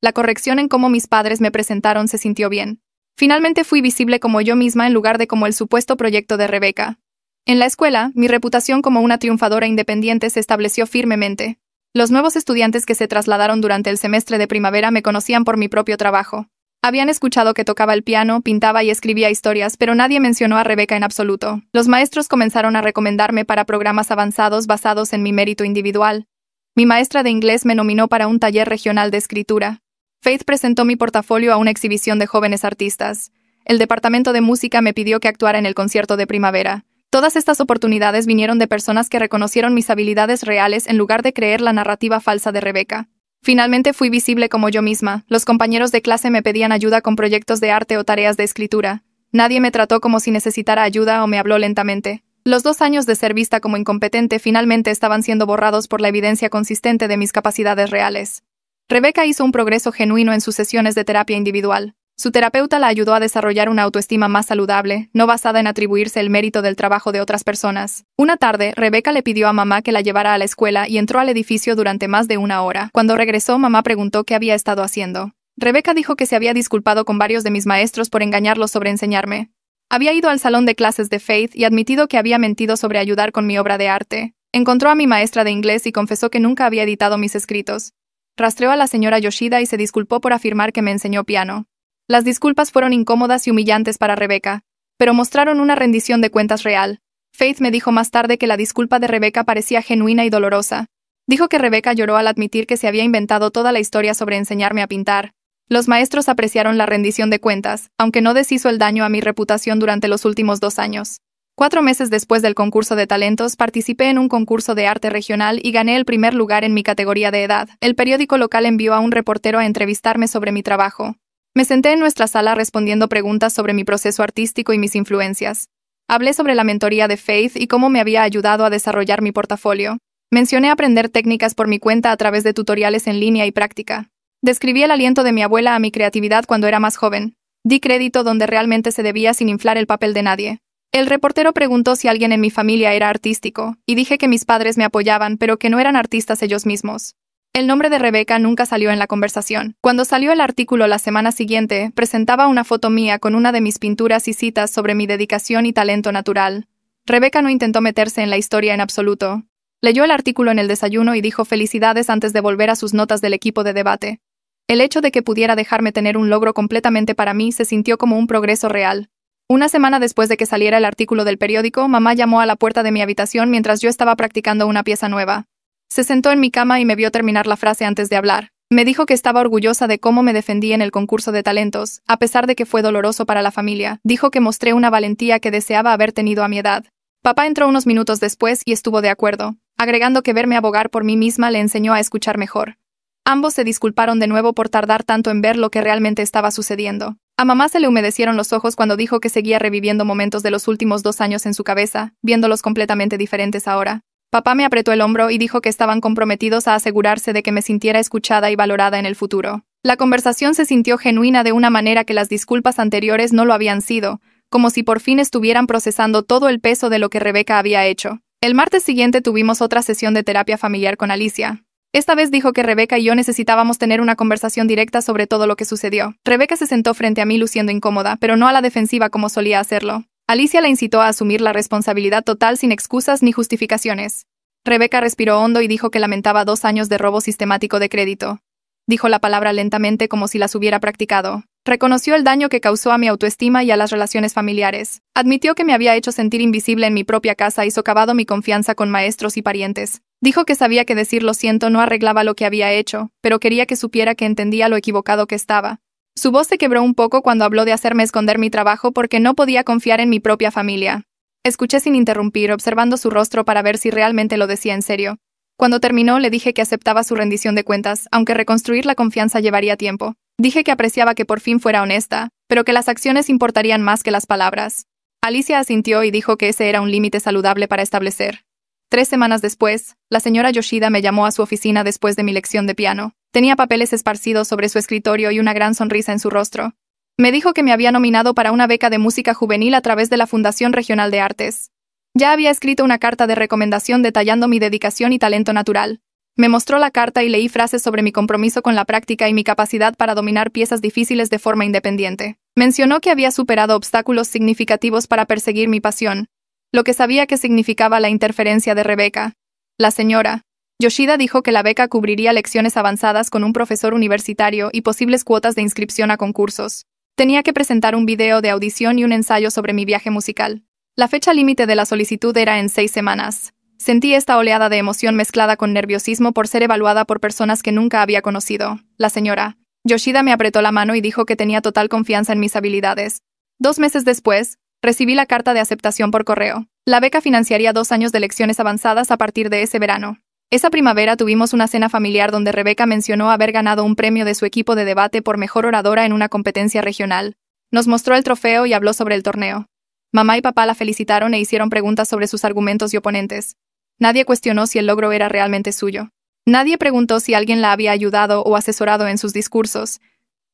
La corrección en cómo mis padres me presentaron se sintió bien. Finalmente fui visible como yo misma en lugar de como el supuesto proyecto de Rebeca. En la escuela, mi reputación como una triunfadora independiente se estableció firmemente. Los nuevos estudiantes que se trasladaron durante el semestre de primavera me conocían por mi propio trabajo. Habían escuchado que tocaba el piano, pintaba y escribía historias, pero nadie mencionó a Rebeca en absoluto. Los maestros comenzaron a recomendarme para programas avanzados basados en mi mérito individual. Mi maestra de inglés me nominó para un taller regional de escritura. Faith presentó mi portafolio a una exhibición de jóvenes artistas. El departamento de música me pidió que actuara en el concierto de primavera. Todas estas oportunidades vinieron de personas que reconocieron mis habilidades reales en lugar de creer la narrativa falsa de Rebeca. Finalmente fui visible como yo misma. Los compañeros de clase me pedían ayuda con proyectos de arte o tareas de escritura. Nadie me trató como si necesitara ayuda o me habló lentamente. Los 2 años de ser vista como incompetente finalmente estaban siendo borrados por la evidencia consistente de mis capacidades reales. Rebeca hizo un progreso genuino en sus sesiones de terapia individual. Su terapeuta la ayudó a desarrollar una autoestima más saludable, no basada en atribuirse el mérito del trabajo de otras personas. Una tarde, Rebeca le pidió a mamá que la llevara a la escuela y entró al edificio durante más de 1 hora. Cuando regresó, mamá preguntó qué había estado haciendo. Rebeca dijo que se había disculpado con varios de mis maestros por engañarlos sobre enseñarme. Había ido al salón de clases de Faith y admitido que había mentido sobre ayudar con mi obra de arte. Encontró a mi maestra de inglés y confesó que nunca había editado mis escritos. Rastreó a la señora Yoshida y se disculpó por afirmar que me enseñó piano. Las disculpas fueron incómodas y humillantes para Rebeca, pero mostraron una rendición de cuentas real. Faith me dijo más tarde que la disculpa de Rebeca parecía genuina y dolorosa. Dijo que Rebeca lloró al admitir que se había inventado toda la historia sobre enseñarme a pintar. Los maestros apreciaron la rendición de cuentas, aunque no deshizo el daño a mi reputación durante los últimos 2 años. 4 meses después del concurso de talentos, participé en un concurso de arte regional y gané el primer lugar en mi categoría de edad. El periódico local envió a un reportero a entrevistarme sobre mi trabajo. Me senté en nuestra sala respondiendo preguntas sobre mi proceso artístico y mis influencias. Hablé sobre la mentoría de Faith y cómo me había ayudado a desarrollar mi portafolio. Mencioné aprender técnicas por mi cuenta a través de tutoriales en línea y práctica. Describí el aliento de mi abuela a mi creatividad cuando era más joven. Di crédito donde realmente se debía sin inflar el papel de nadie. El reportero preguntó si alguien en mi familia era artístico, y dije que mis padres me apoyaban, pero que no eran artistas ellos mismos. El nombre de Rebeca nunca salió en la conversación. Cuando salió el artículo la semana siguiente, presentaba una foto mía con una de mis pinturas y citas sobre mi dedicación y talento natural. Rebeca no intentó meterse en la historia en absoluto. Leyó el artículo en el desayuno y dijo felicidades antes de volver a sus notas del equipo de debate. El hecho de que pudiera dejarme tener un logro completamente para mí se sintió como un progreso real. Una semana después de que saliera el artículo del periódico, mamá llamó a la puerta de mi habitación mientras yo estaba practicando una pieza nueva. Se sentó en mi cama y me vio terminar la frase antes de hablar. Me dijo que estaba orgullosa de cómo me defendí en el concurso de talentos, a pesar de que fue doloroso para la familia. Dijo que mostré una valentía que deseaba haber tenido a mi edad. Papá entró unos minutos después y estuvo de acuerdo, agregando que verme abogar por mí misma le enseñó a escuchar mejor. Ambos se disculparon de nuevo por tardar tanto en ver lo que realmente estaba sucediendo. A mamá se le humedecieron los ojos cuando dijo que seguía reviviendo momentos de los últimos 2 años en su cabeza, viéndolos completamente diferentes ahora. Papá me apretó el hombro y dijo que estaban comprometidos a asegurarse de que me sintiera escuchada y valorada en el futuro. La conversación se sintió genuina de una manera que las disculpas anteriores no lo habían sido, como si por fin estuvieran procesando todo el peso de lo que Rebeca había hecho. El martes siguiente tuvimos otra sesión de terapia familiar con Alicia. Esta vez dijo que Rebeca y yo necesitábamos tener una conversación directa sobre todo lo que sucedió. Rebeca se sentó frente a mí luciendo incómoda, pero no a la defensiva como solía hacerlo. Alicia la incitó a asumir la responsabilidad total sin excusas ni justificaciones. Rebeca respiró hondo y dijo que lamentaba 2 años de robo sistemático de crédito. Dijo la palabra lentamente como si las hubiera practicado. Reconoció el daño que causó a mi autoestima y a las relaciones familiares. Admitió que me había hecho sentir invisible en mi propia casa y socavado mi confianza con maestros y parientes. Dijo que sabía que decir lo siento no arreglaba lo que había hecho, pero quería que supiera que entendía lo equivocado que estaba. Su voz se quebró un poco cuando habló de hacerme esconder mi trabajo porque no podía confiar en mi propia familia. Escuché sin interrumpir, observando su rostro para ver si realmente lo decía en serio. Cuando terminó, le dije que aceptaba su rendición de cuentas, aunque reconstruir la confianza llevaría tiempo. Dije que apreciaba que por fin fuera honesta, pero que las acciones importarían más que las palabras. Alicia asintió y dijo que ese era un límite saludable para establecer. 3 semanas después, la señora Yoshida me llamó a su oficina después de mi lección de piano. Tenía papeles esparcidos sobre su escritorio y una gran sonrisa en su rostro. Me dijo que me había nominado para una beca de música juvenil a través de la Fundación Regional de Artes. Ya había escrito una carta de recomendación detallando mi dedicación y talento natural. Me mostró la carta y leí frases sobre mi compromiso con la práctica y mi capacidad para dominar piezas difíciles de forma independiente. Mencionó que había superado obstáculos significativos para perseguir mi pasión, lo que sabía que significaba la interferencia de Rebeca. La señora Yoshida dijo que la beca cubriría lecciones avanzadas con un profesor universitario y posibles cuotas de inscripción a concursos. Tenía que presentar un video de audición y un ensayo sobre mi viaje musical. La fecha límite de la solicitud era en 6 semanas. Sentí esta oleada de emoción mezclada con nerviosismo por ser evaluada por personas que nunca había conocido. La señora Yoshida me apretó la mano y dijo que tenía total confianza en mis habilidades. 2 meses después, recibí la carta de aceptación por correo. La beca financiaría 2 años de lecciones avanzadas a partir de ese verano. Esa primavera tuvimos una cena familiar donde Rebeca mencionó haber ganado un premio de su equipo de debate por mejor oradora en una competencia regional. Nos mostró el trofeo y habló sobre el torneo. Mamá y papá la felicitaron e hicieron preguntas sobre sus argumentos y oponentes. Nadie cuestionó si el logro era realmente suyo. Nadie preguntó si alguien la había ayudado o asesorado en sus discursos.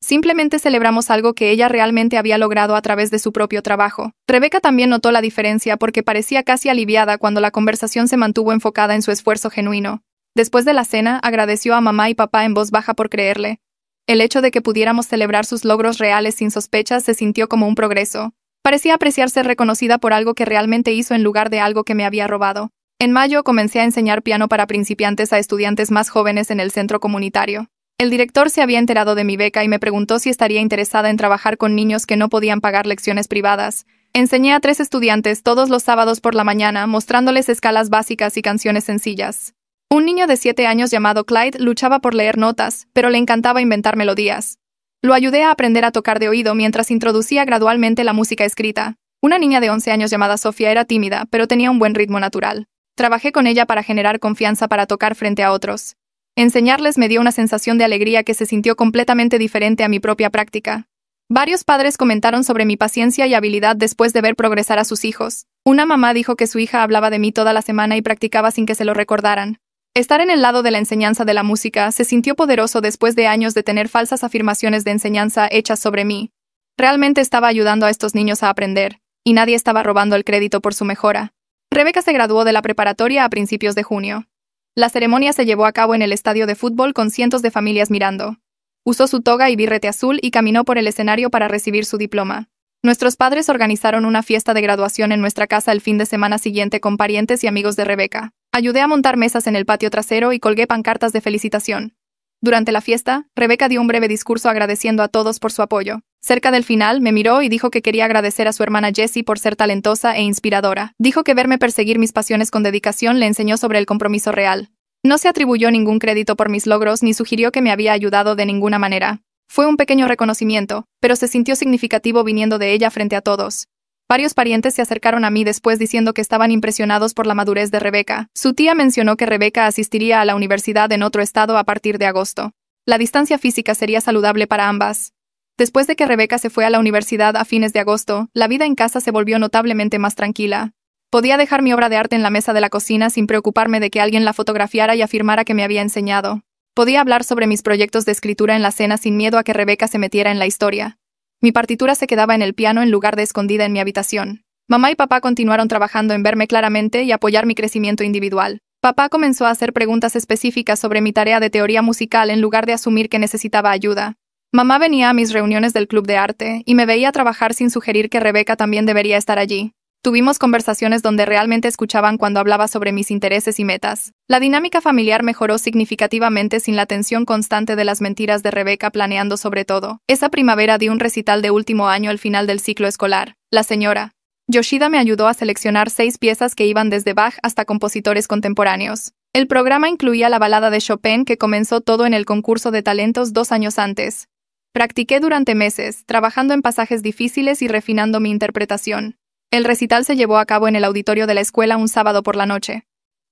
Simplemente celebramos algo que ella realmente había logrado a través de su propio trabajo. Rebeca también notó la diferencia porque parecía casi aliviada cuando la conversación se mantuvo enfocada en su esfuerzo genuino. Después de la cena, agradeció a mamá y papá en voz baja por creerle. El hecho de que pudiéramos celebrar sus logros reales sin sospechas se sintió como un progreso. Parecía apreciar ser reconocida por algo que realmente hizo en lugar de algo que me había robado. En mayo comencé a enseñar piano para principiantes a estudiantes más jóvenes en el centro comunitario. El director se había enterado de mi beca y me preguntó si estaría interesada en trabajar con niños que no podían pagar lecciones privadas. Enseñé a 3 estudiantes todos los sábados por la mañana, mostrándoles escalas básicas y canciones sencillas. Un niño de 7 años llamado Clyde luchaba por leer notas, pero le encantaba inventar melodías. Lo ayudé a aprender a tocar de oído mientras introducía gradualmente la música escrita. Una niña de 11 años llamada Sofía era tímida, pero tenía un buen ritmo natural. Trabajé con ella para generar confianza para tocar frente a otros. Enseñarles me dio una sensación de alegría que se sintió completamente diferente a mi propia práctica. Varios padres comentaron sobre mi paciencia y habilidad después de ver progresar a sus hijos. Una mamá dijo que su hija hablaba de mí toda la semana y practicaba sin que se lo recordaran. Estar en el lado de la enseñanza de la música se sintió poderoso después de años de tener falsas afirmaciones de enseñanza hechas sobre mí. Realmente estaba ayudando a estos niños a aprender, y nadie estaba robando el crédito por su mejora. Rebeca se graduó de la preparatoria a principios de junio. La ceremonia se llevó a cabo en el estadio de fútbol con cientos de familias mirando. Usó su toga y birrete azul y caminó por el escenario para recibir su diploma. Nuestros padres organizaron una fiesta de graduación en nuestra casa el fin de semana siguiente con parientes y amigos de Rebeca. Ayudé a montar mesas en el patio trasero y colgué pancartas de felicitación. Durante la fiesta, Rebeca dio un breve discurso agradeciendo a todos por su apoyo. Cerca del final, me miró y dijo que quería agradecer a su hermana Jessie por ser talentosa e inspiradora. Dijo que verme perseguir mis pasiones con dedicación le enseñó sobre el compromiso real. No se atribuyó ningún crédito por mis logros ni sugirió que me había ayudado de ninguna manera. Fue un pequeño reconocimiento, pero se sintió significativo viniendo de ella frente a todos. Varios parientes se acercaron a mí después diciendo que estaban impresionados por la madurez de Rebeca. Su tía mencionó que Rebeca asistiría a la universidad en otro estado a partir de agosto. La distancia física sería saludable para ambas. Después de que Rebeca se fue a la universidad a fines de agosto, la vida en casa se volvió notablemente más tranquila. Podía dejar mi obra de arte en la mesa de la cocina sin preocuparme de que alguien la fotografiara y afirmara que me había enseñado. Podía hablar sobre mis proyectos de escritura en la cena sin miedo a que Rebeca se metiera en la historia. Mi partitura se quedaba en el piano en lugar de escondida en mi habitación. Mamá y papá continuaron trabajando en verme claramente y apoyar mi crecimiento individual. Papá comenzó a hacer preguntas específicas sobre mi tarea de teoría musical en lugar de asumir que necesitaba ayuda. Mamá venía a mis reuniones del club de arte y me veía trabajar sin sugerir que Rebeca también debería estar allí. Tuvimos conversaciones donde realmente escuchaban cuando hablaba sobre mis intereses y metas. La dinámica familiar mejoró significativamente sin la tensión constante de las mentiras de Rebeca planeando sobre todo. Esa primavera di un recital de último año al final del ciclo escolar. La señora Yoshida me ayudó a seleccionar 6 piezas que iban desde Bach hasta compositores contemporáneos. El programa incluía la balada de Chopin que comenzó todo en el concurso de talentos 2 años antes. Practiqué durante meses, trabajando en pasajes difíciles y refinando mi interpretación. El recital se llevó a cabo en el auditorio de la escuela un sábado por la noche.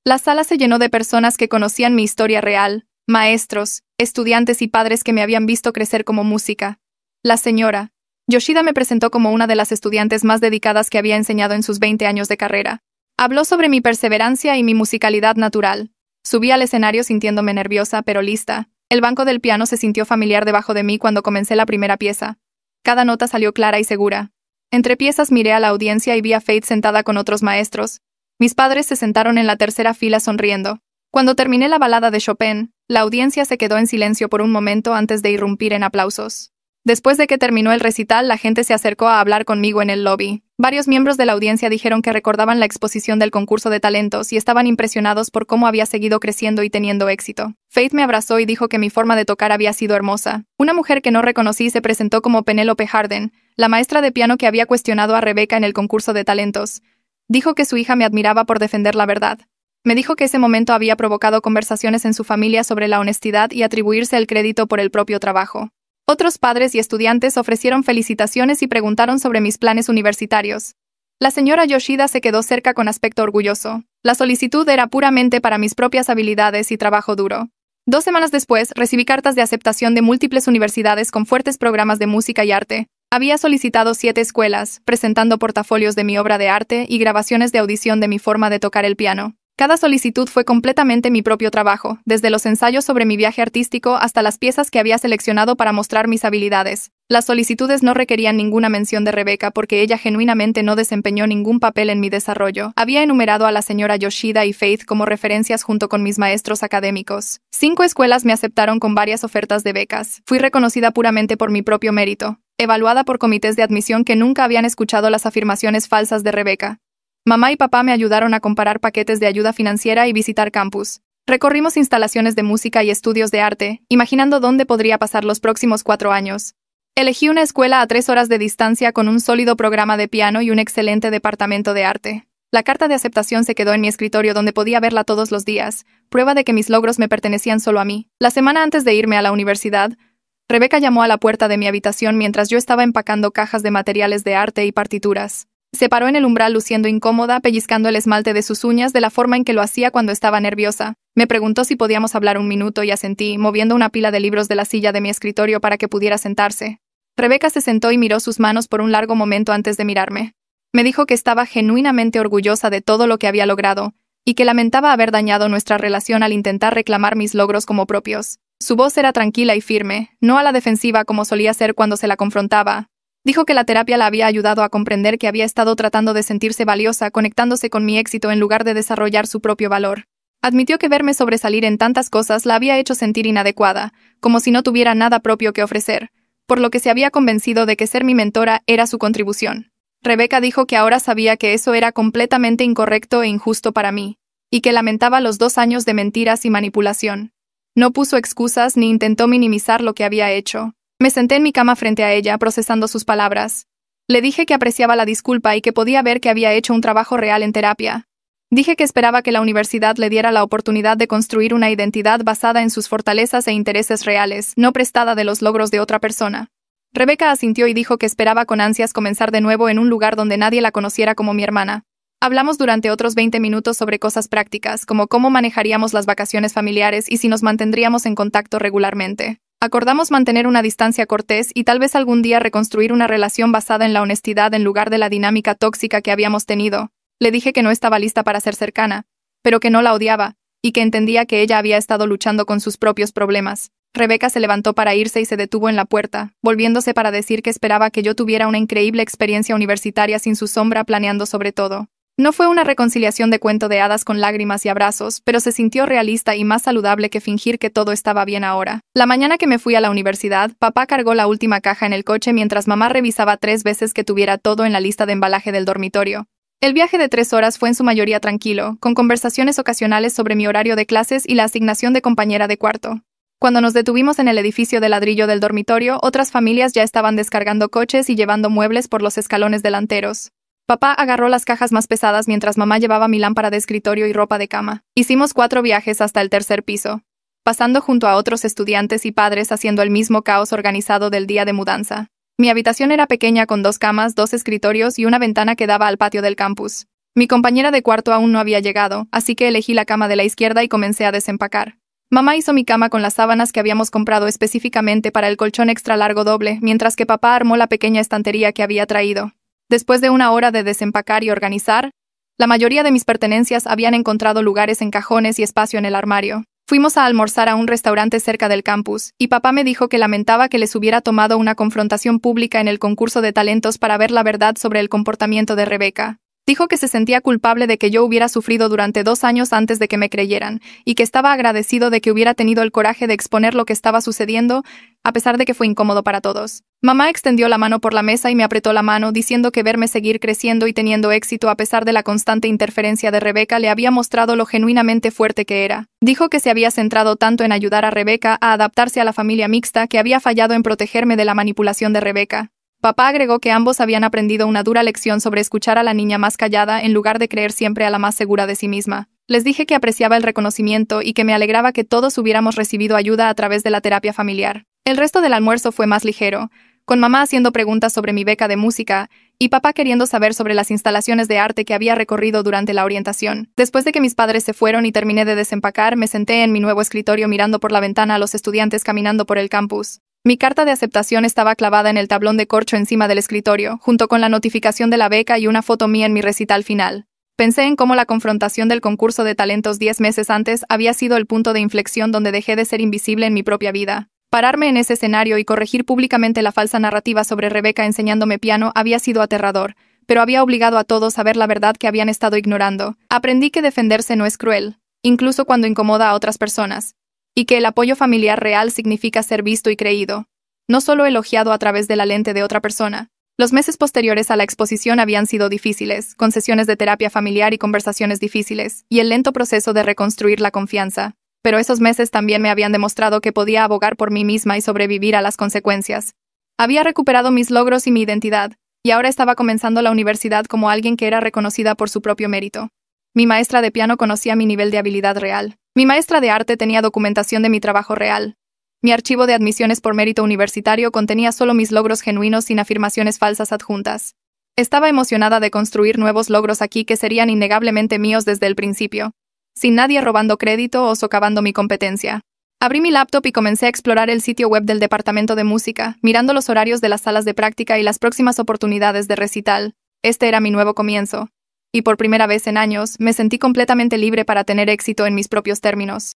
La sala se llenó de personas que conocían mi historia real, maestros, estudiantes y padres que me habían visto crecer como música. La señora Yoshida me presentó como una de las estudiantes más dedicadas que había enseñado en sus 20 años de carrera. Habló sobre mi perseverancia y mi musicalidad natural. Subí al escenario sintiéndome nerviosa, pero lista. El banco del piano se sintió familiar debajo de mí cuando comencé la primera pieza. Cada nota salió clara y segura. Entre piezas miré a la audiencia y vi a Faith sentada con otros maestros. Mis padres se sentaron en la tercera fila sonriendo. Cuando terminé la balada de Chopin, la audiencia se quedó en silencio por un momento antes de irrumpir en aplausos. Después de que terminó el recital, la gente se acercó a hablar conmigo en el lobby. Varios miembros de la audiencia dijeron que recordaban la exposición del concurso de talentos y estaban impresionados por cómo había seguido creciendo y teniendo éxito. Faith me abrazó y dijo que mi forma de tocar había sido hermosa. Una mujer que no reconocí se presentó como Penelope Harden, la maestra de piano que había cuestionado a Rebecca en el concurso de talentos. Dijo que su hija me admiraba por defender la verdad. Me dijo que ese momento había provocado conversaciones en su familia sobre la honestidad y atribuirse el crédito por el propio trabajo. Otros padres y estudiantes ofrecieron felicitaciones y preguntaron sobre mis planes universitarios. La señora Yoshida se quedó cerca con aspecto orgulloso. La solicitud era puramente para mis propias habilidades y trabajo duro. 2 semanas después, recibí cartas de aceptación de múltiples universidades con fuertes programas de música y arte. Había solicitado 7 escuelas, presentando portafolios de mi obra de arte y grabaciones de audición de mi forma de tocar el piano. Cada solicitud fue completamente mi propio trabajo, desde los ensayos sobre mi viaje artístico hasta las piezas que había seleccionado para mostrar mis habilidades. Las solicitudes no requerían ninguna mención de Rebecca porque ella genuinamente no desempeñó ningún papel en mi desarrollo. Había enumerado a la señora Yoshida y Faith como referencias junto con mis maestros académicos. 5 escuelas me aceptaron con varias ofertas de becas. Fui reconocida puramente por mi propio mérito, evaluada por comités de admisión que nunca habían escuchado las afirmaciones falsas de Rebecca. Mamá y papá me ayudaron a comparar paquetes de ayuda financiera y visitar campus. Recorrimos instalaciones de música y estudios de arte, imaginando dónde podría pasar los próximos 4 años. Elegí una escuela a 3 horas de distancia con un sólido programa de piano y un excelente departamento de arte. La carta de aceptación se quedó en mi escritorio donde podía verla todos los días, prueba de que mis logros me pertenecían solo a mí. La semana antes de irme a la universidad, Rebecca llamó a la puerta de mi habitación mientras yo estaba empacando cajas de materiales de arte y partituras. Se paró en el umbral luciendo incómoda, pellizcando el esmalte de sus uñas de la forma en que lo hacía cuando estaba nerviosa. Me preguntó si podíamos hablar un minuto y asentí, moviendo una pila de libros de la silla de mi escritorio para que pudiera sentarse. Rebecca se sentó y miró sus manos por un largo momento antes de mirarme. Me dijo que estaba genuinamente orgullosa de todo lo que había logrado, y que lamentaba haber dañado nuestra relación al intentar reclamar mis logros como propios. Su voz era tranquila y firme, no a la defensiva como solía ser cuando se la confrontaba. Dijo que la terapia la había ayudado a comprender que había estado tratando de sentirse valiosa conectándose con mi éxito en lugar de desarrollar su propio valor. Admitió que verme sobresalir en tantas cosas la había hecho sentir inadecuada, como si no tuviera nada propio que ofrecer, por lo que se había convencido de que ser mi mentora era su contribución. Rebecca dijo que ahora sabía que eso era completamente incorrecto e injusto para mí, y que lamentaba los 2 años de mentiras y manipulación. No puso excusas ni intentó minimizar lo que había hecho. Me senté en mi cama frente a ella, procesando sus palabras. Le dije que apreciaba la disculpa y que podía ver que había hecho un trabajo real en terapia. Dije que esperaba que la universidad le diera la oportunidad de construir una identidad basada en sus fortalezas e intereses reales, no prestada de los logros de otra persona. Rebecca asintió y dijo que esperaba con ansias comenzar de nuevo en un lugar donde nadie la conociera como mi hermana. Hablamos durante otros 20 minutos sobre cosas prácticas, como cómo manejaríamos las vacaciones familiares y si nos mantendríamos en contacto regularmente. Acordamos mantener una distancia cortés y tal vez algún día reconstruir una relación basada en la honestidad en lugar de la dinámica tóxica que habíamos tenido. Le dije que no estaba lista para ser cercana, pero que no la odiaba, y que entendía que ella había estado luchando con sus propios problemas. Rebecca se levantó para irse y se detuvo en la puerta, volviéndose para decir que esperaba que yo tuviera una increíble experiencia universitaria sin su sombra planeando sobre todo. No fue una reconciliación de cuento de hadas con lágrimas y abrazos, pero se sintió realista y más saludable que fingir que todo estaba bien ahora. La mañana que me fui a la universidad, papá cargó la última caja en el coche mientras mamá revisaba 3 veces que tuviera todo en la lista de embalaje del dormitorio. El viaje de 3 horas fue en su mayoría tranquilo, con conversaciones ocasionales sobre mi horario de clases y la asignación de compañera de cuarto. Cuando nos detuvimos en el edificio de ladrillo del dormitorio, otras familias ya estaban descargando coches y llevando muebles por los escalones delanteros. Papá agarró las cajas más pesadas mientras mamá llevaba mi lámpara de escritorio y ropa de cama. Hicimos 4 viajes hasta el tercer piso, pasando junto a otros estudiantes y padres haciendo el mismo caos organizado del día de mudanza. Mi habitación era pequeña con 2 camas, 2 escritorios y una ventana que daba al patio del campus. Mi compañera de cuarto aún no había llegado, así que elegí la cama de la izquierda y comencé a desempacar. Mamá hizo mi cama con las sábanas que habíamos comprado específicamente para el colchón extra largo doble, mientras que papá armó la pequeña estantería que había traído. Después de una hora de desempacar y organizar, la mayoría de mis pertenencias habían encontrado lugares en cajones y espacio en el armario. Fuimos a almorzar a un restaurante cerca del campus, y papá me dijo que lamentaba que les hubiera tomado una confrontación pública en el concurso de talentos para ver la verdad sobre el comportamiento de Rebeca. Dijo que se sentía culpable de que yo hubiera sufrido durante 2 años antes de que me creyeran, y que estaba agradecido de que hubiera tenido el coraje de exponer lo que estaba sucediendo, a pesar de que fue incómodo para todos. Mamá extendió la mano por la mesa y me apretó la mano, diciendo que verme seguir creciendo y teniendo éxito a pesar de la constante interferencia de Rebeca le había mostrado lo genuinamente fuerte que era. Dijo que se había centrado tanto en ayudar a Rebeca a adaptarse a la familia mixta que había fallado en protegerme de la manipulación de Rebeca. Papá agregó que ambos habían aprendido una dura lección sobre escuchar a la niña más callada en lugar de creer siempre a la más segura de sí misma. Les dije que apreciaba el reconocimiento y que me alegraba que todos hubiéramos recibido ayuda a través de la terapia familiar. El resto del almuerzo fue más ligero, con mamá haciendo preguntas sobre mi beca de música y papá queriendo saber sobre las instalaciones de arte que había recorrido durante la orientación. Después de que mis padres se fueron y terminé de desempacar, me senté en mi nuevo escritorio mirando por la ventana a los estudiantes caminando por el campus. Mi carta de aceptación estaba clavada en el tablón de corcho encima del escritorio, junto con la notificación de la beca y una foto mía en mi recital final. Pensé en cómo la confrontación del concurso de talentos 10 meses antes había sido el punto de inflexión donde dejé de ser invisible en mi propia vida. Pararme en ese escenario y corregir públicamente la falsa narrativa sobre Rebeca enseñándome piano había sido aterrador, pero había obligado a todos a ver la verdad que habían estado ignorando. Aprendí que defenderse no es cruel, incluso cuando incomoda a otras personas, y que el apoyo familiar real significa ser visto y creído, no solo elogiado a través de la lente de otra persona. Los meses posteriores a la exposición habían sido difíciles, con sesiones de terapia familiar y conversaciones difíciles, y el lento proceso de reconstruir la confianza. Pero esos meses también me habían demostrado que podía abogar por mí misma y sobrevivir a las consecuencias. Había recuperado mis logros y mi identidad, y ahora estaba comenzando la universidad como alguien que era reconocida por su propio mérito. Mi maestra de piano conocía mi nivel de habilidad real. Mi maestra de arte tenía documentación de mi trabajo real. Mi archivo de admisiones por mérito universitario contenía solo mis logros genuinos sin afirmaciones falsas adjuntas. Estaba emocionada de construir nuevos logros aquí que serían innegablemente míos desde el principio, sin nadie robando crédito o socavando mi competencia. Abrí mi laptop y comencé a explorar el sitio web del departamento de música, mirando los horarios de las salas de práctica y las próximas oportunidades de recital. Este era mi nuevo comienzo. Y por primera vez en años, me sentí completamente libre para tener éxito en mis propios términos.